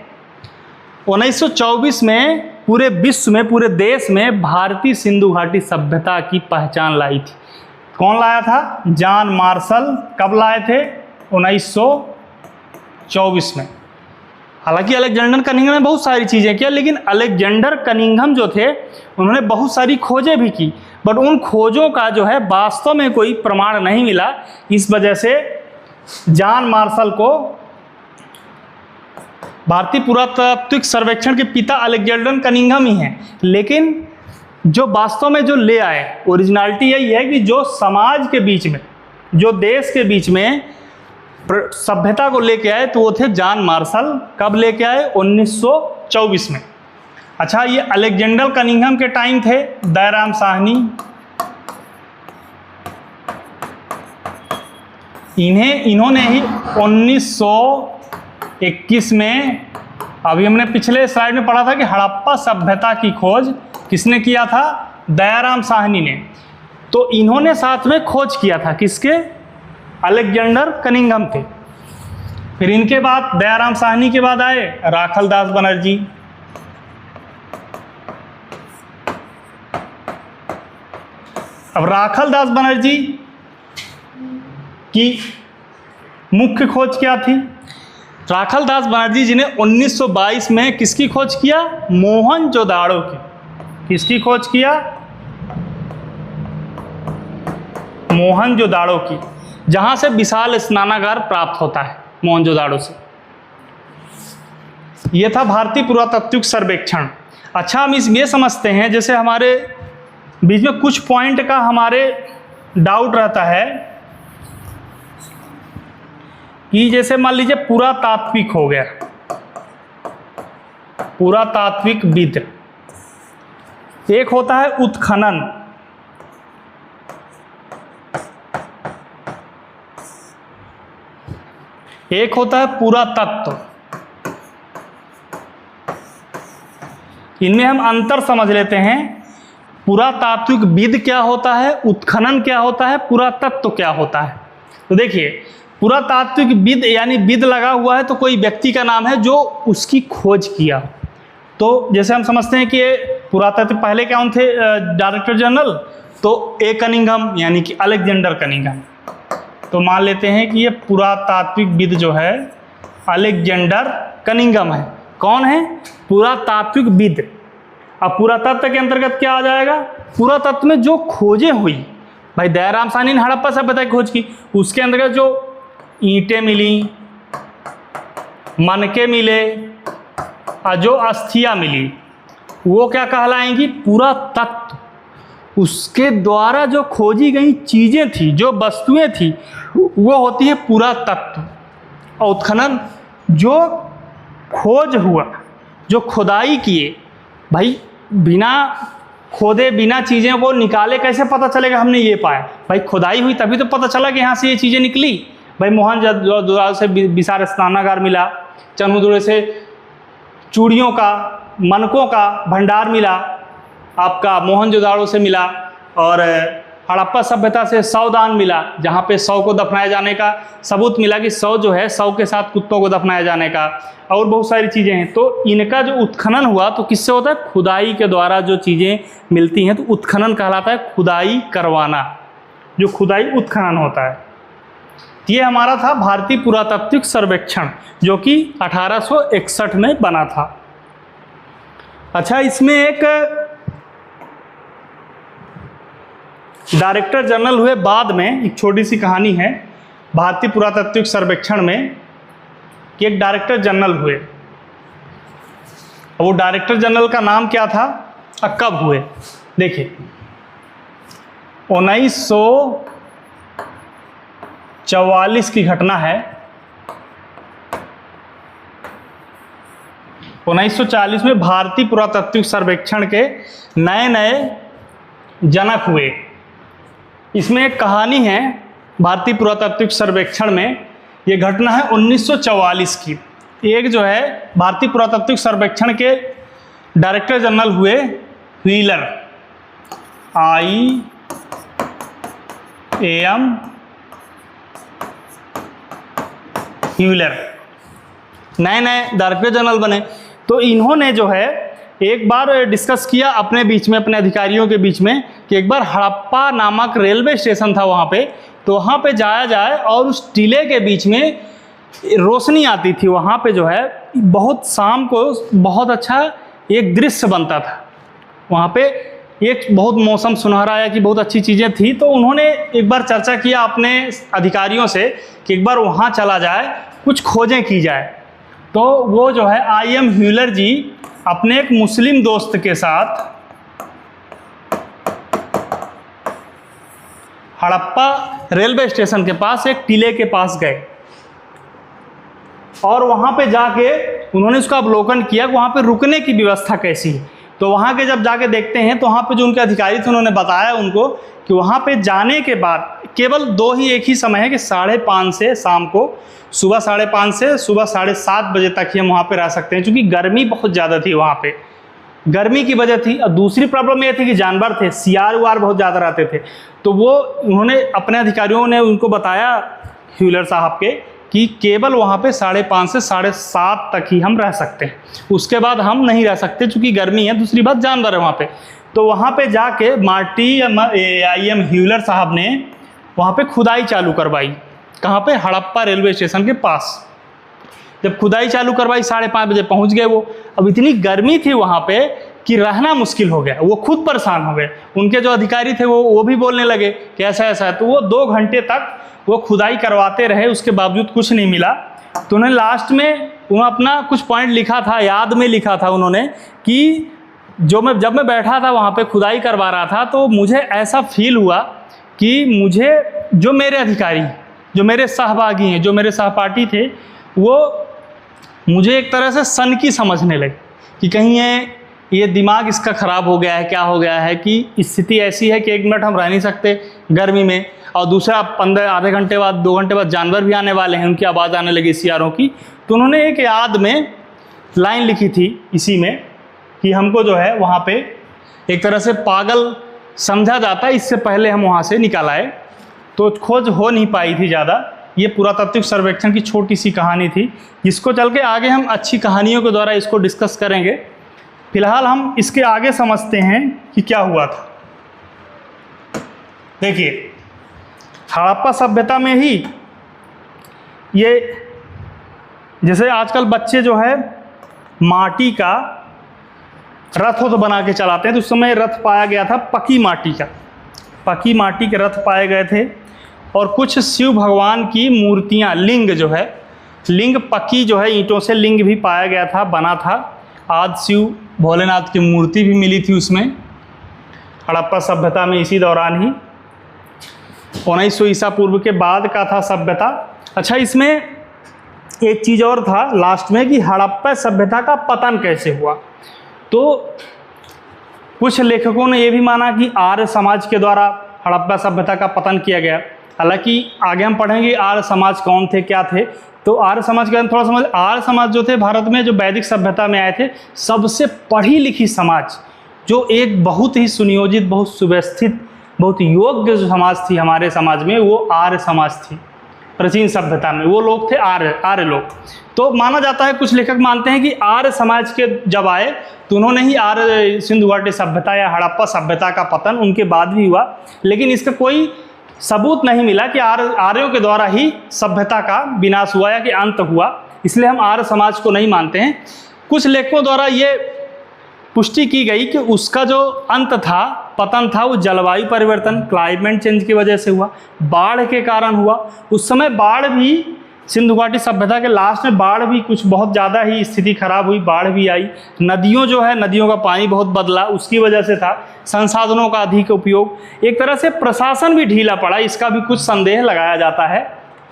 1924 में पूरे विश्व में, पूरे देश में भारतीय सिंधु घाटी सभ्यता की पहचान लाई थी। कौन लाया था? John Marshall. कब लाए थे? 1924 में। हालांकि अलेक्जेंडर कनिंघम ने बहुत सारी चीज़ें किया, लेकिन अलेक्जेंडर कनिंघम जो थे उन्होंने बहुत सारी खोजें भी की, बट उन खोजों का जो है वास्तव में कोई प्रमाण नहीं मिला। इस वजह से जॉन मार्शल को भारतीय पुरातात्विक सर्वेक्षण के पिता अलेक्जेंडर कनिंघम ही हैं, लेकिन जो वास्तव में जो ले आए, ओरिजिनलिटी यही है कि जो समाज के बीच में, जो देश के बीच में सभ्यता को लेके आए, तो वो थे जॉन मार्शल। कब लेके आए? 1924 में। अच्छा, ये अलेक्जेंडर कनिंघम के टाइम थे दयाराम साहनी। इन्होंने ही 1921 में, अभी हमने पिछले स्लाइड में पढ़ा था कि हड़प्पा सभ्यता की खोज किसने किया था? दयाराम साहनी ने। तो इन्होंने साथ में खोज किया था, किसके? अलेक्जेंडर कनिंघम थे। फिर इनके बाद, दयाराम साहनी के बाद आए राखलदास बनर्जी। अब राखलदास बनर्जी की मुख्य खोज क्या थी? राखलदास बनर्जी जी ने 1922 में किसकी खोज किया? मोहनजोदाड़ो की। किसकी खोज किया? मोहनजोदाड़ो की, जहां से विशाल स्नानागार प्राप्त होता है, मोहनजोदाड़ो से। यह था भारतीय पुरातात्विक सर्वेक्षण। अच्छा, हम ये समझते हैं, जैसे हमारे बीच में कुछ पॉइंट का हमारे डाउट रहता है कि जैसे मान लीजिए पुरातात्विक हो गया, पुरातात्विक विद, एक होता है उत्खनन, एक होता है पुरातत्व। इनमें हम अंतर समझ लेते हैं। पुरातात्विक विद क्या होता है, उत्खनन क्या होता है, पुरातत्व क्या होता है। तो देखिए, पुरातात्विक विद यानी विद लगा हुआ है तो कोई व्यक्ति का नाम है जो उसकी खोज किया। तो जैसे हम समझते हैं कि पुरातत्व पहले कौन थे डायरेक्टर जनरल, तो ए कनिंघम यानी कि अलेक्जेंडर कनिंघम। तो मान लेते हैं कि ये पुरातात्विक विद जो है अलेक्जेंडर कनिंघम है। कौन है, पुरातात्विक विद। अब पुरातत्व के अंतर्गत क्या आ जाएगा, पुरातत्व में जो खोजें हुई, भाई दयाराम साहनी ने हड़प्पा सभ्यता की खोज की, उसके अंतर्गत जो ईंटें मिली, मनके मिले और जो अस्थियां मिली, वो क्या कहलाएंगी, पुरातत्व। उसके द्वारा जो खोजी गई चीज़ें थी, जो वस्तुएं थी, वो होती है पुरातत्व। और उत्खनन जो खोज हुआ, जो खुदाई किए, भाई बिना खोदे बिना चीज़ें को निकाले कैसे पता चलेगा हमने ये पाया, भाई खुदाई हुई तभी तो पता चला कि यहाँ से ये चीज़ें निकली। भाई मोहनजोदड़ो से विशाल स्नानागार मिला, चंद्रदुर्ग से चूड़ियों का, मनकों का भंडार मिला, आपका मोहनजोदड़ो से मिला, और हड़प्पा सभ्यता से शवदान मिला, जहाँ पे शव को दफनाए जाने का सबूत मिला कि शव जो है शव के साथ कुत्तों को दफनाया जाने का, और बहुत सारी चीज़ें हैं। तो इनका जो उत्खनन हुआ तो किससे होता है, खुदाई के द्वारा जो चीज़ें मिलती हैं तो उत्खनन कहलाता है, खुदाई करवाना, जो खुदाई उत्खनन होता है। ये हमारा था भारतीय पुरातात्विक सर्वेक्षण, जो कि 1861 में बना था। अच्छा, इसमें एक डायरेक्टर जनरल हुए बाद में, एक छोटी सी कहानी है भारतीय पुरातात्विक सर्वेक्षण में कि एक डायरेक्टर जनरल हुए। वो डायरेक्टर जनरल का नाम क्या था और कब हुए, देखिए 1944 की घटना है। 1940 में भारतीय पुरातात्विक सर्वेक्षण के नए नए जनक हुए। इसमें एक कहानी है भारतीय पुरातात्विक सर्वेक्षण में, ये घटना है 1944 की। एक जो है भारतीय पुरातात्विक सर्वेक्षण के डायरेक्टर जनरल हुए व्हीलर, IAM व्हीलर, नए नए डायरेक्टर जनरल बने। तो इन्होंने जो है एक बार डिस्कस किया अपने बीच में, अपने अधिकारियों के बीच में, कि एक बार हड़प्पा नामक रेलवे स्टेशन था वहाँ पे, तो वहाँ पे जाया जाए और उस टीले के बीच में रोशनी आती थी। वहाँ पे जो है बहुत शाम को बहुत अच्छा एक दृश्य बनता था। वहाँ पे एक बहुत मौसम सुनहरा है कि बहुत अच्छी चीज़ें थी। तो उन्होंने एक बार चर्चा किया अपने अधिकारियों से कि एक बार वहाँ चला जाए, कुछ खोजें की जाए। तो वो जो है IAM व्हीलर जी अपने एक मुस्लिम दोस्त के साथ हड़प्पा रेलवे स्टेशन के पास एक टीले के पास गए और वहाँ पे जाके उन्होंने उसका अवलोकन किया कि वहाँ पे रुकने की व्यवस्था कैसी है। तो वहाँ के जब जाके देखते हैं तो वहाँ पे जो उनके अधिकारी थे उन्होंने बताया उनको कि वहाँ पे जाने के बाद केवल एक ही समय है कि 5:30 से शाम को, सुबह 5:30 से सुबह 7:30 बजे तक ही हम वहाँ पे रह सकते हैं, क्योंकि गर्मी बहुत ज़्यादा थी वहाँ पे, गर्मी की वजह थी। और दूसरी प्रॉब्लम ये थी कि जानवर थे, सियार वार बहुत ज़्यादा रहते थे। तो वो उन्होंने अपने अधिकारियों ने उनको बताया व्हीलर साहब के कि केवल वहाँ पे 5:30 से 7:30 तक ही हम रह सकते हैं, उसके बाद हम नहीं रह सकते चूँकि गर्मी है, दूसरी बात जानवर है वहाँ पे। तो वहाँ पे जाके IAM व्हीलर साहब ने वहाँ पे खुदाई चालू करवाई। कहाँ पे, हड़प्पा रेलवे स्टेशन के पास। जब खुदाई चालू करवाई 5:30 बजे पहुँच गए वो। अब इतनी गर्मी थी वहाँ पे कि रहना मुश्किल हो गया, वो खुद परेशान हो गए। उनके जो अधिकारी थे वो भी बोलने लगे कि ऐसा ऐसा है। तो वो 2 घंटे तक वो खुदाई करवाते रहे, उसके बावजूद कुछ नहीं मिला। तो उन्होंने लास्ट में उन्होंने अपना कुछ पॉइंट लिखा था, याद में लिखा था उन्होंने कि जब मैं बैठा था वहाँ पे खुदाई करवा रहा था तो मुझे ऐसा फील हुआ कि मुझे जो मेरे अधिकारी, जो मेरे सहभागी हैं, जो मेरे सहपाठी थे, वो मुझे एक तरह से सन की समझने लगे कि कहीं ये दिमाग इसका ख़राब हो गया है, क्या हो गया है कि स्थिति ऐसी है कि 1 मिनट हम रह नहीं सकते गर्मी में, और दूसरा 15 आधे घंटे बाद 2 घंटे बाद जानवर भी आने वाले हैं, उनकी आवाज़ आने लगी सियारों की। तो उन्होंने एक याद में लाइन लिखी थी इसी में कि हमको जो है वहाँ पे एक तरह से पागल समझा जाता, इससे पहले हम वहाँ से निकल आए। तो खोज हो नहीं पाई थी ज़्यादा। ये पुरातात्विक सर्वेक्षण की छोटी सी कहानी थी, जिसको चल के आगे हम अच्छी कहानियों के द्वारा इसको डिस्कस करेंगे। फिलहाल हम इसके आगे समझते हैं कि क्या हुआ था। देखिए, हड़प्पा सभ्यता में ही ये, जैसे आजकल बच्चे जो है माटी का रथ तो बना के चलाते हैं, तो उस समय रथ पाया गया था पकी माटी का, पकी माटी के रथ पाए गए थे। और कुछ शिव भगवान की मूर्तियाँ, लिंग जो है, लिंग पकी जो है ईंटों से लिंग भी पाया गया था, बना था। आदि शिव भोलेनाथ की मूर्ति भी मिली थी उसमें, हड़प्पा सभ्यता में इसी दौरान ही। 1900 ईसा पूर्व के बाद का था सभ्यता। अच्छा, इसमें एक चीज़ और था लास्ट में कि हड़प्पा सभ्यता का पतन कैसे हुआ। तो कुछ लेखकों ने यह भी माना कि आर्य समाज के द्वारा हड़प्पा सभ्यता का पतन किया गया। हालांकि आगे हम पढ़ेंगे आर्य समाज कौन थे, क्या थे। तो आर्य समाज के थोड़ा समझ, आर्य समाज जो थे भारत में जो वैदिक सभ्यता में आए थे, सबसे पढ़ी लिखी समाज, जो एक बहुत ही सुनियोजित, बहुत सुव्यवस्थित, बहुत योग्य जो समाज थी हमारे समाज में, वो आर्य समाज थी। प्राचीन सभ्यता में वो लोग थे आर्य लोग। तो माना जाता है, कुछ लेखक मानते हैं कि आर्य समाज के जब आए तो उन्होंने ही आर्य सिंधु घाटी सभ्यता या हड़प्पा सभ्यता का पतन उनके बाद भी हुआ। लेकिन इसका कोई सबूत नहीं मिला कि आर्यों के द्वारा ही सभ्यता का विनाश हुआ या कि अंत हुआ, इसलिए हम आर्य समाज को नहीं मानते हैं। कुछ लेखकों द्वारा ये पुष्टि की गई कि उसका जो अंत था, पतन था, वो जलवायु परिवर्तन, क्लाइमेट चेंज की वजह से हुआ, बाढ़ के कारण हुआ। उस समय बाढ़ भी, सिंधु घाटी सभ्यता के लास्ट में बाढ़ भी कुछ बहुत ज़्यादा ही स्थिति खराब हुई, बाढ़ भी आई। नदियों जो है, नदियों का पानी बहुत बदला, उसकी वजह से था। संसाधनों का अधिक उपयोग, एक तरह से प्रशासन भी ढीला पड़ा, इसका भी कुछ संदेह लगाया जाता है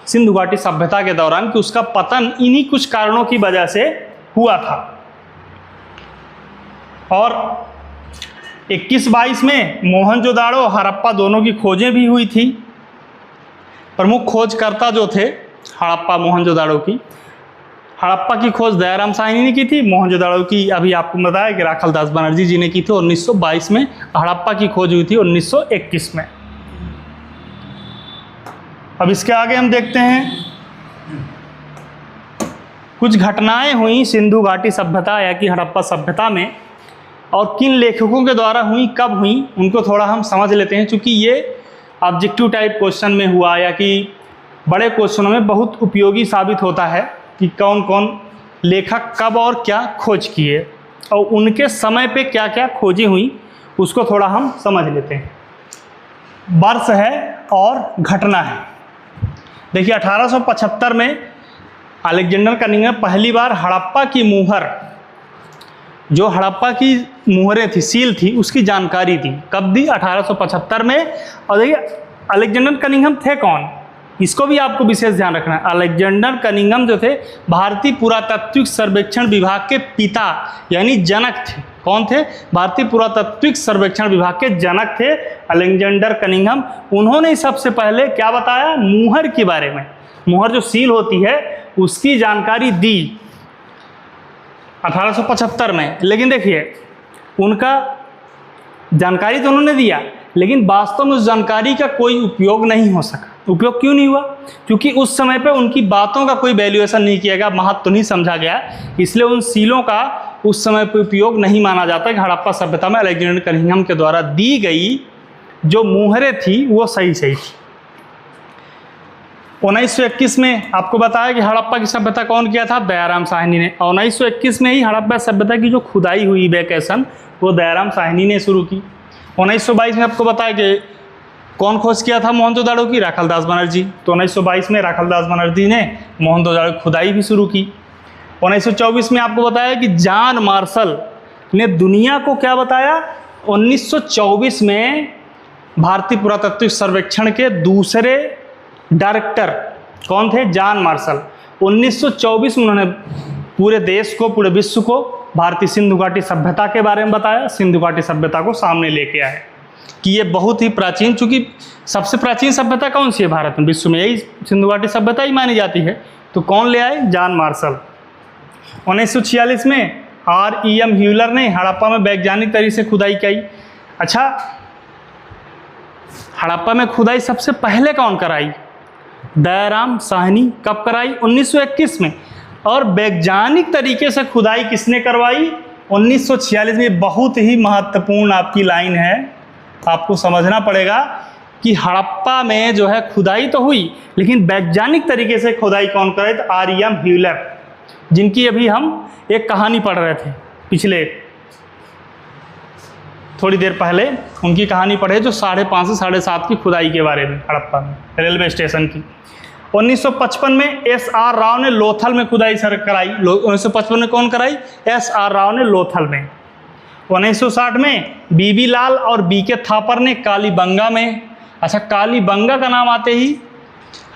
सिंधु घाटी सभ्यता के दौरान कि उसका पतन इन्हीं कुछ कारणों की वजह से हुआ था। और 21-22 में मोहनजोदाड़ो हड़प्पा दोनों की खोजें भी हुई थी। प्रमुख खोजकर्ता जो थे हड़प्पा मोहनजोदाड़ो की, हड़प्पा की खोज दयाराम साहनी ने की थी, मोहनजोदाड़ो की अभी आपको बताया कि राखल दास बनर्जी जी ने की थी 1922 में। हड़प्पा की खोज हुई थी 1921 में। अब इसके आगे हम देखते हैं कुछ घटनाएं हुई सिंधु घाटी सभ्यता या कि हड़प्पा सभ्यता में, और किन लेखकों के द्वारा हुई, कब हुई, उनको थोड़ा हम समझ लेते हैं। चूँकि ये ऑब्जेक्टिव टाइप क्वेश्चन में हुआ या कि बड़े क्वेश्चनों में बहुत उपयोगी साबित होता है कि कौन कौन लेखक कब और क्या खोज किए और उनके समय पे क्या क्या खोजें हुई, उसको थोड़ा हम समझ लेते हैं। वर्ष है और घटना है। देखिए, 1875 में अलेक्जेंडर कनिंघम पहली बार हड़प्पा की मुहर, जो हड़प्पा की मुहरें थी, सील थी, उसकी जानकारी दी। कब दी? 1875 में। और देखिए, अलेक्जेंडर कनिंघम थे कौन, इसको भी आपको विशेष ध्यान रखना है। अलेक्जेंडर कनिंघम जो थे भारतीय पुरातात्विक सर्वेक्षण विभाग के पिता यानी जनक थे। कौन थे? भारतीय पुरातात्विक सर्वेक्षण विभाग के जनक थे अलेक्जेंडर कनिंघम। उन्होंने सबसे पहले क्या बताया? मुहर के बारे में, मुहर जो सील होती है उसकी जानकारी दी 1875 में। लेकिन देखिए, उनका जानकारी तो उन्होंने दिया, लेकिन वास्तव में उस जानकारी का कोई उपयोग नहीं हो सका। उपयोग क्यों नहीं हुआ? क्योंकि उस समय पे उनकी बातों का कोई वैल्यूएशन नहीं किया गया, महत्व नहीं समझा गया, इसलिए उन सीलों का उस समय पे उपयोग नहीं माना जाता कि हड़प्पा सभ्यता में अलेक्जेंडर कनिंघम के द्वारा दी गई जो मुहरें थी वो सही थी। 1921 में आपको बताया कि हड़प्पा की सभ्यता कौन किया था? दयाराम साहनी ने। 1921 में ही हड़प्पा सभ्यता की जो खुदाई हुई वेकेशन, वो दयाराम साहनी ने शुरू की। 1922 में आपको बताया कि कौन खोज किया था मोहनजोदाड़ो की? राखल दास बनर्जी। तो 1922 में राखल दास बनर्जी ने मोहनजोदाड़ो की खुदाई भी शुरू की। 1924 में आपको बताया कि जॉन मार्शल ने दुनिया को क्या बताया? 1924 में भारतीय पुरातत्व सर्वेक्षण के दूसरे डायरेक्टर कौन थे? John Marshall. 1924 में उन्होंने पूरे देश को, पूरे विश्व को भारतीय सिंधु घाटी सभ्यता के बारे में बताया, सिंधु घाटी सभ्यता को सामने लेके आए कि ये बहुत ही प्राचीन, चूँकि सबसे प्राचीन सभ्यता कौन सी है भारत में, विश्व में यही सिंधु घाटी सभ्यता ही मानी जाती है। तो कौन ले आए? John Marshall. 1946 में R.E.M. ह्यूलर ने हड़प्पा में वैज्ञानिक तरीके से खुदाई की। अच्छा, हड़प्पा में खुदाई सबसे पहले कौन कराई? दयाराम साहनी। कब कराई? 1921 में। और वैज्ञानिक तरीके से खुदाई किसने करवाई? 1946 में। बहुत ही महत्वपूर्ण आपकी लाइन है, आपको समझना पड़ेगा कि हड़प्पा में जो है खुदाई तो हुई, लेकिन वैज्ञानिक तरीके से खुदाई कौन कराई? तो R.E.M. ह्यूलर, जिनकी अभी हम एक कहानी पढ़ रहे थे पिछले थोड़ी देर पहले, उनकी कहानी पढ़े जो 5.5 से 7.5 की खुदाई के बारे में हड़प्पा में रेलवे स्टेशन की। 1955 में S.R. राव ने लोथल में खुदाई कराई। 1955 में कौन कराई? S.R. राव ने लोथल में। 1960 में B.B. लाल और B.K. थापर ने कालीबंगा में। अच्छा, कालीबंगा का नाम आते ही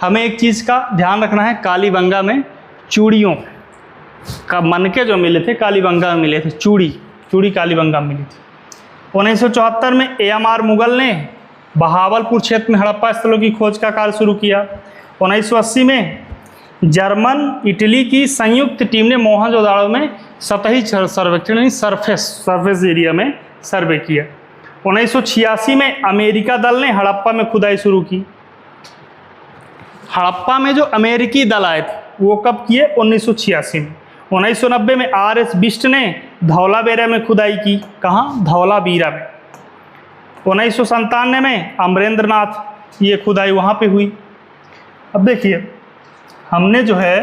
हमें एक चीज़ का ध्यान रखना है, कालीबंगा में चूड़ियों का मनके जो मिले थे कालीबंगा में मिले थे, चूड़ी कालीबंगा में मिली थी। 1974 में A.M.R. मुगल ने बहावलपुर क्षेत्र में हड़प्पा स्थलों की खोज का कार्य शुरू किया। 1980 में जर्मन इटली की संयुक्त टीम ने मोहनजोदाड़ो में सतही सर्वेक्षण सरफेस एरिया में सर्वे किया। 1986 में अमेरिका दल ने हड़प्पा में खुदाई शुरू की। हड़प्पा में जो अमेरिकी दल आए थे वो कब किए? 1986 में। 1990 में R.S. बिष्ट ने धौलावीरा में खुदाई की। कहाँ? धौलावीरा में। 1997 में अमरेंद्र नाथ, ये खुदाई वहाँ पे हुई। अब देखिए, हमने जो है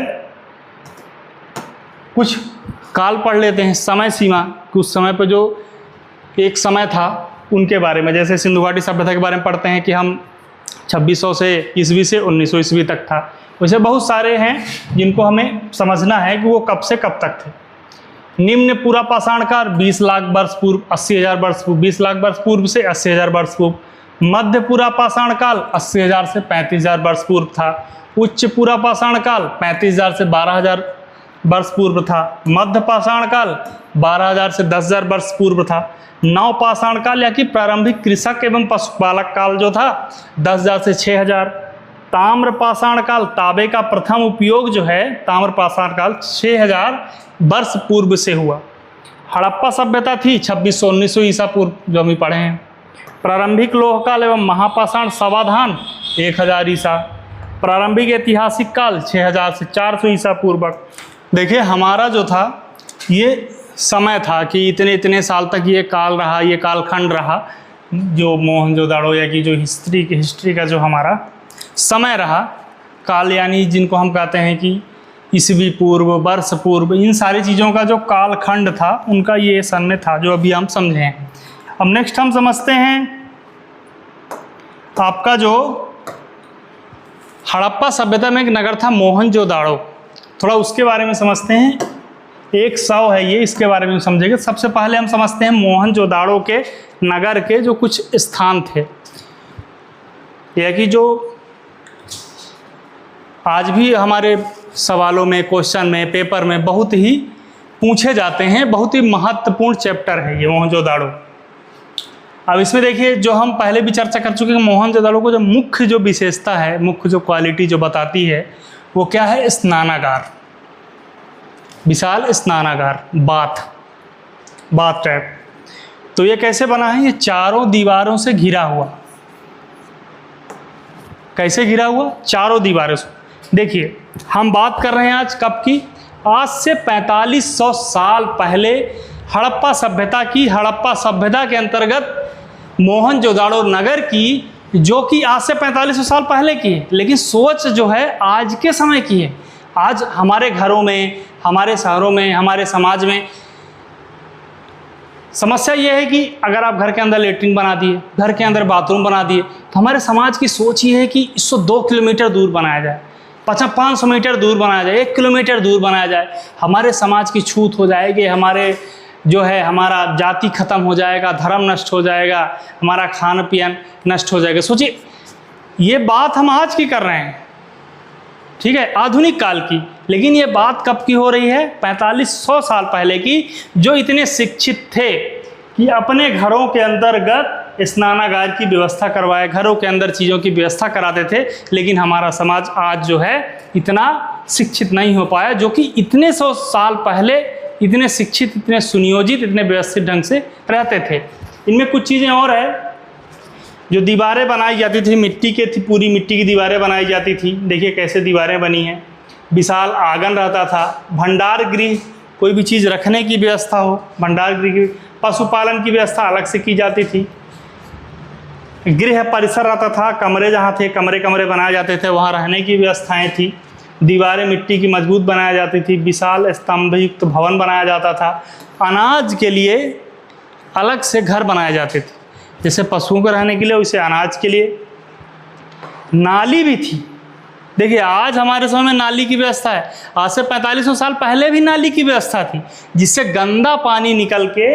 कुछ काल पढ़ लेते हैं, समय सीमा, कुछ समय पर जो एक समय था उनके बारे में। जैसे सिंधु घाटी सभ्यता के बारे में पढ़ते हैं कि हम 2600 से ईस्वी से 1900 ईस्वी तक था। वैसे बहुत सारे हैं जिनको हमें समझना है कि वो कब से कब तक थे। निम्न पूरा पाषाण काल 20 लाख वर्ष पूर्व 80,000 वर्ष पूर्व, 20 लाख वर्ष पूर्व से 80,000 वर्ष पूर्व। मध्य पूरा पाषाण काल 80,000 से 35,000 वर्ष पूर्व था। उच्च पूरा पाषाण काल 35,000 से 12,000 वर्ष पूर्व था। मध्य पाषाण काल 12,000 से 10,000 वर्ष पूर्व था। नव पाषाण काल या कि प्रारंभिक कृषक एवं पशुपालक काल जो था 10,000 से 6,000। ताम्र पाषाण काल, तांबे का प्रथम उपयोग जो है ताम्र पाषाण काल 6,000 वर्ष पूर्व से हुआ। हड़प्पा सभ्यता थी 2600-1900 ईसा पूर्व, जो हम पढ़े हैं। प्रारंभिक लोह काल एवं महापाषाण समाधान 1000 ईसा। प्रारंभिक ऐतिहासिक काल 6000 से 400 ईसा पूर्वक। देखिए, हमारा जो था ये समय था कि इतने इतने साल तक ये काल रहा, ये कालखंड रहा, जो मोहनजोदाड़ो या कि जो हिस्ट्री का जो हमारा समय रहा, काल यानी जिनको हम कहते हैं कि ईस्वी पूर्व, वर्ष पूर्व, इन सारी चीज़ों का जो कालखंड था उनका ये समय था जो अभी हम समझे हैं। अब नेक्स्ट हम समझते हैं आपका जो हड़प्पा सभ्यता में एक नगर था मोहनजोदाड़ो, थोड़ा उसके बारे में समझते हैं। 100 है ये, इसके बारे में समझेंगे। सबसे पहले हम समझते हैं मोहनजोदाड़ो के नगर के जो कुछ स्थान थे, या कि जो आज भी हमारे सवालों में, क्वेश्चन में, पेपर में बहुत ही पूछे जाते हैं। बहुत ही महत्वपूर्ण चैप्टर है ये मोहनजोदाड़ो। अब इसमें देखिए, जो हम पहले भी चर्चा कर चुके हैं, मोहनजोदाड़ो को जो मुख्य जो विशेषता है, मुख्य जो क्वालिटी जो बताती है वो क्या है? स्नानागार, विशाल स्नानागार, बाथ टैप। तो ये कैसे बना है? ये चारों दीवारों से घिरा हुआ। कैसे घिरा हुआ? चारों दीवारों से। देखिए, हम बात कर रहे हैं आज कब की? आज से 4500 साल पहले हड़प्पा सभ्यता की। हड़प्पा सभ्यता के अंतर्गत मोहनजोदाड़ो नगर की, जो कि आज से 4500 साल पहले की है, लेकिन सोच जो है आज के समय की है। आज हमारे घरों में, हमारे शहरों में, हमारे समाज में समस्या ये है कि अगर आप घर के अंदर लेटरिन बना दिए, घर के अंदर बाथरूम बना दिए, तो हमारे समाज की सोच ये है कि इसको 2 किलोमीटर दूर बनाया जाए, 500 मीटर दूर बनाया जाए, 1 किलोमीटर दूर बनाया जाए। हमारे समाज की छूत हो जाएगी, हमारे जो है हमारा जाति खत्म हो जाएगा, धर्म नष्ट हो जाएगा, हमारा खान पीन नष्ट हो जाएगा। सोचिए, ये बात हम आज की कर रहे हैं, ठीक है, आधुनिक काल की, लेकिन ये बात कब की हो रही है? 4500 साल पहले की, जो इतने शिक्षित थे कि अपने घरों के अंतर्गत स्नानागार की व्यवस्था करवाए, घरों के अंदर चीज़ों की व्यवस्था कराते थे। लेकिन हमारा समाज आज जो है इतना शिक्षित नहीं हो पाया, जो कि इतने 100 साल पहले इतने शिक्षित, इतने सुनियोजित, इतने व्यवस्थित ढंग से रहते थे। इनमें कुछ चीज़ें और है, जो दीवारें बनाई जाती थी मिट्टी के थी, पूरी मिट्टी की दीवारें बनाई जाती थी। देखिए कैसे दीवारें बनी हैं। विशाल आंगन रहता था, भंडार गृह, कोई भी चीज़ रखने की व्यवस्था हो, भंडार गृह, पशुपालन की व्यवस्था अलग से की जाती थी। गृह परिसर रहता था, कमरे जहाँ थे, कमरे कमरे बनाए जाते थे, वहाँ रहने की व्यवस्थाएं थी। दीवारें मिट्टी की मजबूत बनाई जाती थी, विशाल स्तंभयुक्त भवन बनाया जाता था। अनाज के लिए अलग से घर बनाए जाते थे, जैसे पशुओं को रहने के लिए, वैसे अनाज के लिए। नाली भी थी। देखिए आज हमारे समय में नाली की व्यवस्था है, आज से 4500 साल पहले भी नाली की व्यवस्था थी, जिससे गंदा पानी निकल के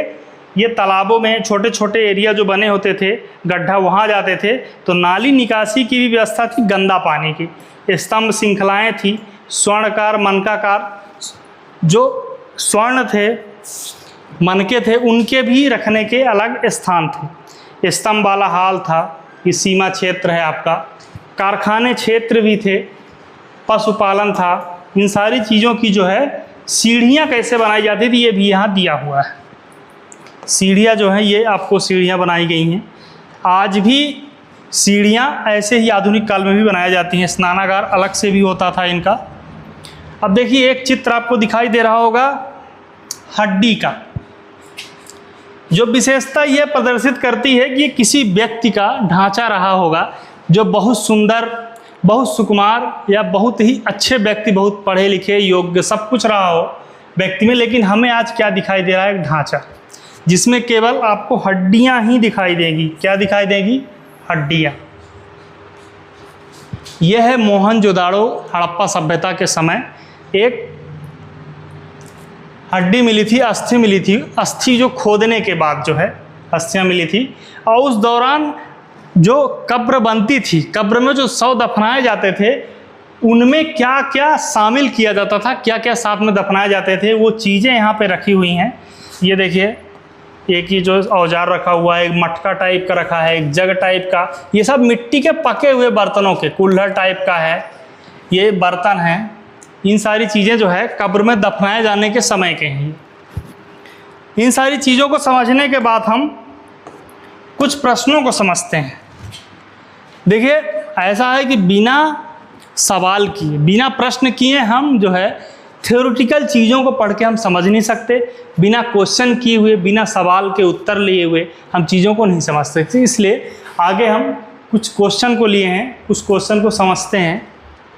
ये तालाबों में छोटे छोटे एरिया जो बने होते थे, गड्ढा, वहाँ जाते थे। तो नाली निकासी की भी व्यवस्था थी गंदा पानी की। स्तंभ श्रृंखलाएँ थी, स्वर्णकार, मनकाकार, जो स्वर्ण थे, मनके थे, उनके भी रखने के अलग स्थान थे। स्तंभ वाला हाल था, ये सीमा क्षेत्र है आपका। कारखाने क्षेत्र भी थे, पशुपालन था। इन सारी चीज़ों की जो है सीढ़ियाँ कैसे बनाई जाती थी, ये भी यहाँ दिया हुआ है। सीढ़ियाँ जो हैं, ये आपको सीढ़ियाँ बनाई गई हैं। आज भी सीढ़ियाँ ऐसे ही आधुनिक काल में भी बनाई जाती हैं। स्नानागार अलग से भी होता था इनका। अब देखिए एक चित्र आपको दिखाई दे रहा होगा हड्डी का, जो विशेषता ये प्रदर्शित करती है कि किसी व्यक्ति का ढांचा रहा होगा जो बहुत सुंदर, बहुत सुकुमार, या बहुत ही अच्छे व्यक्ति, बहुत पढ़े लिखे, योग्य, सब कुछ रहा हो व्यक्ति में। लेकिन हमें आज क्या दिखाई दे रहा है? ढांचा, जिसमें केवल आपको हड्डियां ही दिखाई देगी। क्या दिखाई देगी? हड्डियां। यह है मोहनजोदाड़ो, हड़प्पा सभ्यता के समय एक हड्डी मिली थी, अस्थि मिली थी। अस्थि जो खोदने के बाद जो है अस्थियां मिली थी, और उस दौरान जो कब्र बनती थी, कब्र में जो शव दफनाए जाते थे, उनमें क्या क्या शामिल किया जाता था, क्या क्या साथ में दफनाए जाते थे, वो चीज़ें यहाँ पे रखी हुई हैं। ये देखिए, एक ही जो औजार रखा हुआ है, एक मटका टाइप का रखा है, एक जग टाइप का, ये सब मिट्टी के पके हुए बर्तनों के, कुल्हड़ टाइप का है, ये बर्तन हैं। इन सारी चीज़ें जो है कब्र में दफनाए जाने के समय के हैं। इन सारी चीज़ों को समझने के बाद हम कुछ प्रश्नों को समझते हैं। देखिए ऐसा है कि बिना सवाल किए, बिना प्रश्न किए हम जो है थ्योरेटिकल चीज़ों को पढ़ के हम समझ नहीं सकते। बिना क्वेश्चन किए हुए, बिना सवाल के उत्तर लिए हुए हम चीज़ों को नहीं समझ सकते। इसलिए आगे हम कुछ क्वेश्चन को लिए हैं, उस क्वेश्चन को समझते हैं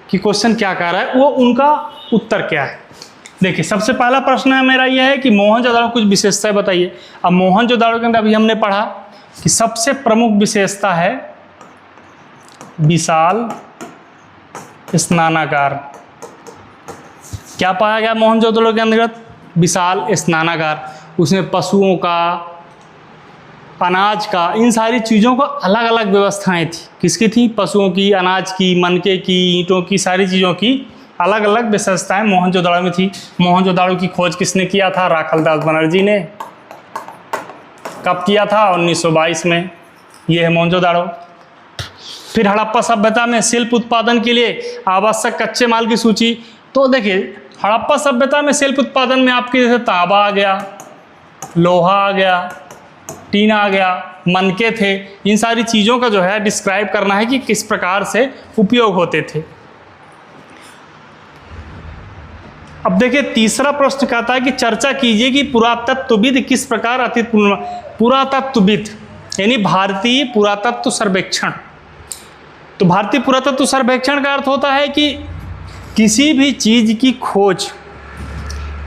कि क्वेश्चन क्या कह रहा है, वो उनका उत्तर क्या है। देखिए सबसे पहला प्रश्न है मेरा यह है कि मोहनजोदाड़ो कुछ विशेषताएं बताइए। अब मोहनजोदाड़ो के अंदर अभी हमने पढ़ा कि सबसे प्रमुख विशेषता है विशाल स्नानागार। क्या पाया गया मोहनजोदाड़ो के अंतर्गत? विशाल स्नानागार। उसमें पशुओं का, अनाज का, इन सारी चीज़ों को अलग अलग व्यवस्थाएं थी। किसकी थी? पशुओं की, अनाज की, मनके की, ईंटों की, सारी चीज़ों की अलग अलग विशेषताएं मोहनजोदाड़ो में थी। मोहनजोदाड़ो की खोज किसने किया था? राखलदास बनर्जी ने। कब किया था? 1922 में। ये है मोहनजोदाड़ो। फिर हड़प्पा सभ्यता में शिल्प उत्पादन के लिए आवश्यक कच्चे माल की सूची। तो देखिए हड़प्पा सभ्यता में शिल्प उत्पादन में आपके जैसे तांबा आ गया, लोहा आ गया, टीन आ गया, मनके थे। इन सारी चीज़ों का जो है डिस्क्राइब करना है कि किस प्रकार से उपयोग होते थे। अब देखिए तीसरा प्रश्न कहता है कि चर्चा कीजिए कि पुरातत्वविद किस प्रकार अतीत पुरातत्वविद यानी भारतीय पुरातत्व सर्वेक्षण। तो भारतीय पुरातत्व सर्वेक्षण का अर्थ होता है कि किसी भी चीज़ की खोज,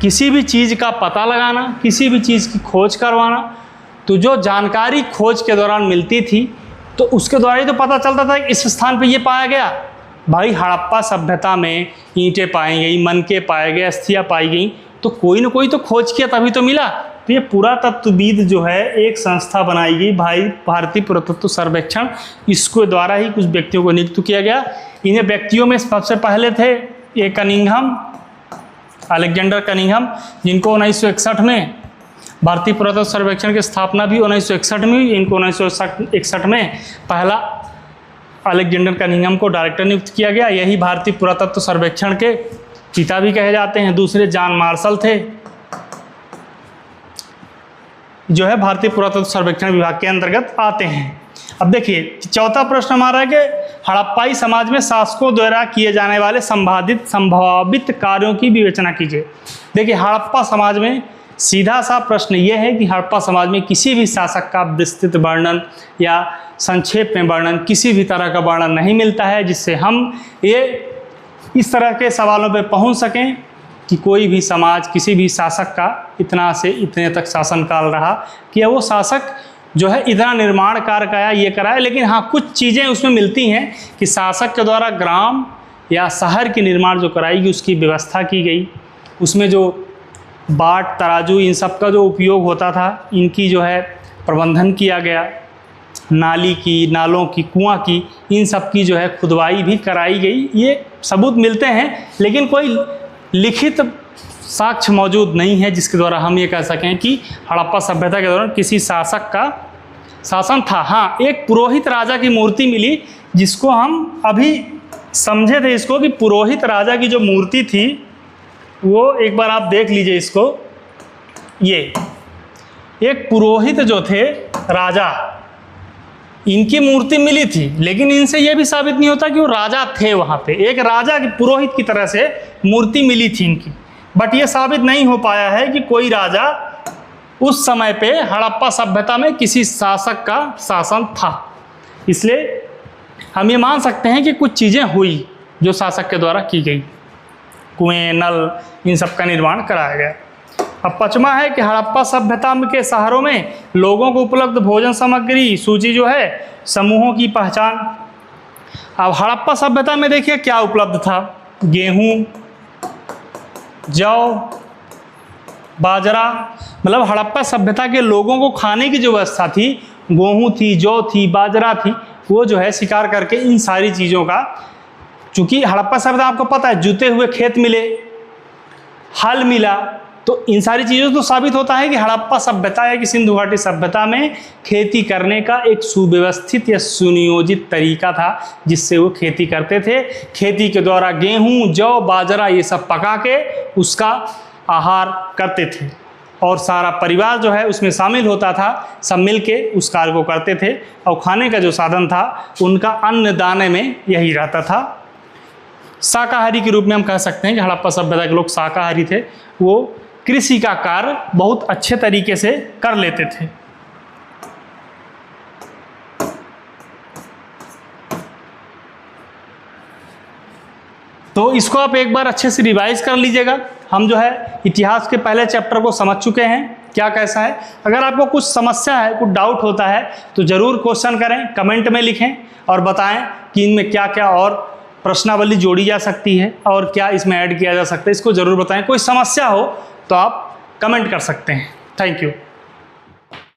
किसी भी चीज़ का पता लगाना, किसी भी चीज़ की खोज करवाना। तो जो जानकारी खोज के दौरान मिलती थी तो उसके द्वारा ही तो पता चलता था कि इस स्थान पे ये पाया गया। भाई हड़प्पा सभ्यता में ईंटें पाई गई, मनके पाए गए, अस्थियाँ पाई गई, तो कोई ना कोई तो खोज किया तभी तो मिला। तो ये पुरातत्वविद जो है एक संस्था बनाई गई भारतीय पुरातत्व सर्वेक्षण, इसको द्वारा ही कुछ व्यक्तियों को नियुक्त किया गया। इन्हें व्यक्तियों में सबसे पहले थे ये कनिंघम, अलेक्जेंडर कनिंघम, जिनको 1961 में भारतीय पुरातत्व सर्वेक्षण की स्थापना भी 1961 में हुई। इनको 1961 में पहला अलेक्जेंडर कनिंघम को डायरेक्टर नियुक्त किया गया। यही भारतीय पुरातत्व सर्वेक्षण के पिता भी कहे जाते हैं। दूसरे जॉन मार्शल थे, जो है भारतीय पुरातत्व सर्वेक्षण विभाग के अंतर्गत आते हैं। अब देखिए चौथा प्रश्न हमारा है कि हड़प्पाई समाज में शासकों द्वारा किए जाने वाले संभावित कार्यों की विवेचना कीजिए। देखिए हड़प्पा समाज में सीधा सा प्रश्न ये है कि हड़प्पा समाज में किसी भी शासक का विस्तृत वर्णन या संक्षेप में वर्णन, किसी भी तरह का वर्णन नहीं मिलता है, जिससे हम ये इस तरह के सवालों पे पहुंच सकें कि कोई भी समाज किसी भी शासक का इतना से इतने तक शासनकाल रहा कि वो शासक जो है इतना निर्माण कार्य कराया, ये कराया। लेकिन हाँ, कुछ चीज़ें उसमें मिलती हैं कि शासक के द्वारा ग्राम या शहर की निर्माण जो कराई गई उसकी व्यवस्था की गई, उसमें जो बाट तराजू इन सब का जो उपयोग होता था, इनकी जो है प्रबंधन किया गया, नाली की, नालों की, कुआं की, इन सब की जो है खुदवाई भी कराई गई। ये सबूत मिलते हैं, लेकिन कोई लिखित साक्ष्य मौजूद नहीं है जिसके द्वारा हम ये कह सकें कि हड़प्पा सभ्यता के दौरान किसी शासक का शासन था। हाँ, एक पुरोहित राजा की मूर्ति मिली, जिसको हम अभी समझे थे इसको कि पुरोहित राजा की जो मूर्ति थी वो एक बार आप देख लीजिए इसको। ये एक पुरोहित जो थे राजा, इनकी मूर्ति मिली थी, लेकिन इनसे यह भी साबित नहीं होता कि वो राजा थे वहाँ पे। एक राजा की पुरोहित की तरह से मूर्ति मिली थी इनकी, बट ये साबित नहीं हो पाया है कि कोई राजा उस समय पे हड़प्पा सभ्यता में किसी शासक का शासन था। इसलिए हम ये मान सकते हैं कि कुछ चीज़ें हुई जो शासक के द्वारा की गई, कुएं, नल, इन सब का निर्माण कराया गया। अब पांचवा है कि हड़प्पा सभ्यता के शहरों में लोगों को उपलब्ध भोजन सामग्री सूची जो है, समूहों की पहचान। अब हड़प्पा सभ्यता में देखिए क्या उपलब्ध था, गेहूं, जौ, बाजरा, मतलब हड़प्पा सभ्यता के लोगों को खाने की जो व्यवस्था थी, गेहूं थी, जौ थी, बाजरा थी, वो जो है शिकार करके इन सारी चीज़ों का, चूँकि हड़प्पा सभ्यता आपको पता है जुते हुए खेत मिले, हल मिला, तो इन सारी चीज़ों से तो साबित होता है कि हड़प्पा सभ्यता या कि सिंधु घाटी सभ्यता में खेती करने का एक सुव्यवस्थित या सुनियोजित तरीका था, जिससे वो खेती करते थे। खेती के द्वारा गेहूं, जौ, बाजरा ये सब पका के उसका आहार करते थे, और सारा परिवार जो है उसमें शामिल होता था, सब मिल के उस कार्य को करते थे। और खाने का जो साधन था उनका अन्न दाने में यही रहता था। शाकाहारी के रूप में हम कह सकते हैं कि हड़प्पा सभ्यता के लोग शाकाहारी थे। वो कृषि का कार्य बहुत अच्छे तरीके से कर लेते थे। तो इसको आप एक बार अच्छे से रिवाइज कर लीजिएगा। हम जो है इतिहास के पहले चैप्टर को समझ चुके हैं क्या कैसा है। अगर आपको कुछ समस्या है, कुछ डाउट होता है, तो ज़रूर क्वेश्चन करें, कमेंट में लिखें और बताएं कि इनमें क्या क्या और प्रश्नावली जोड़ी जा सकती है और क्या इसमें ऐड किया जा सकता है। इसको ज़रूर बताएं। कोई समस्या हो तो आप कमेंट कर सकते हैं। Thank you.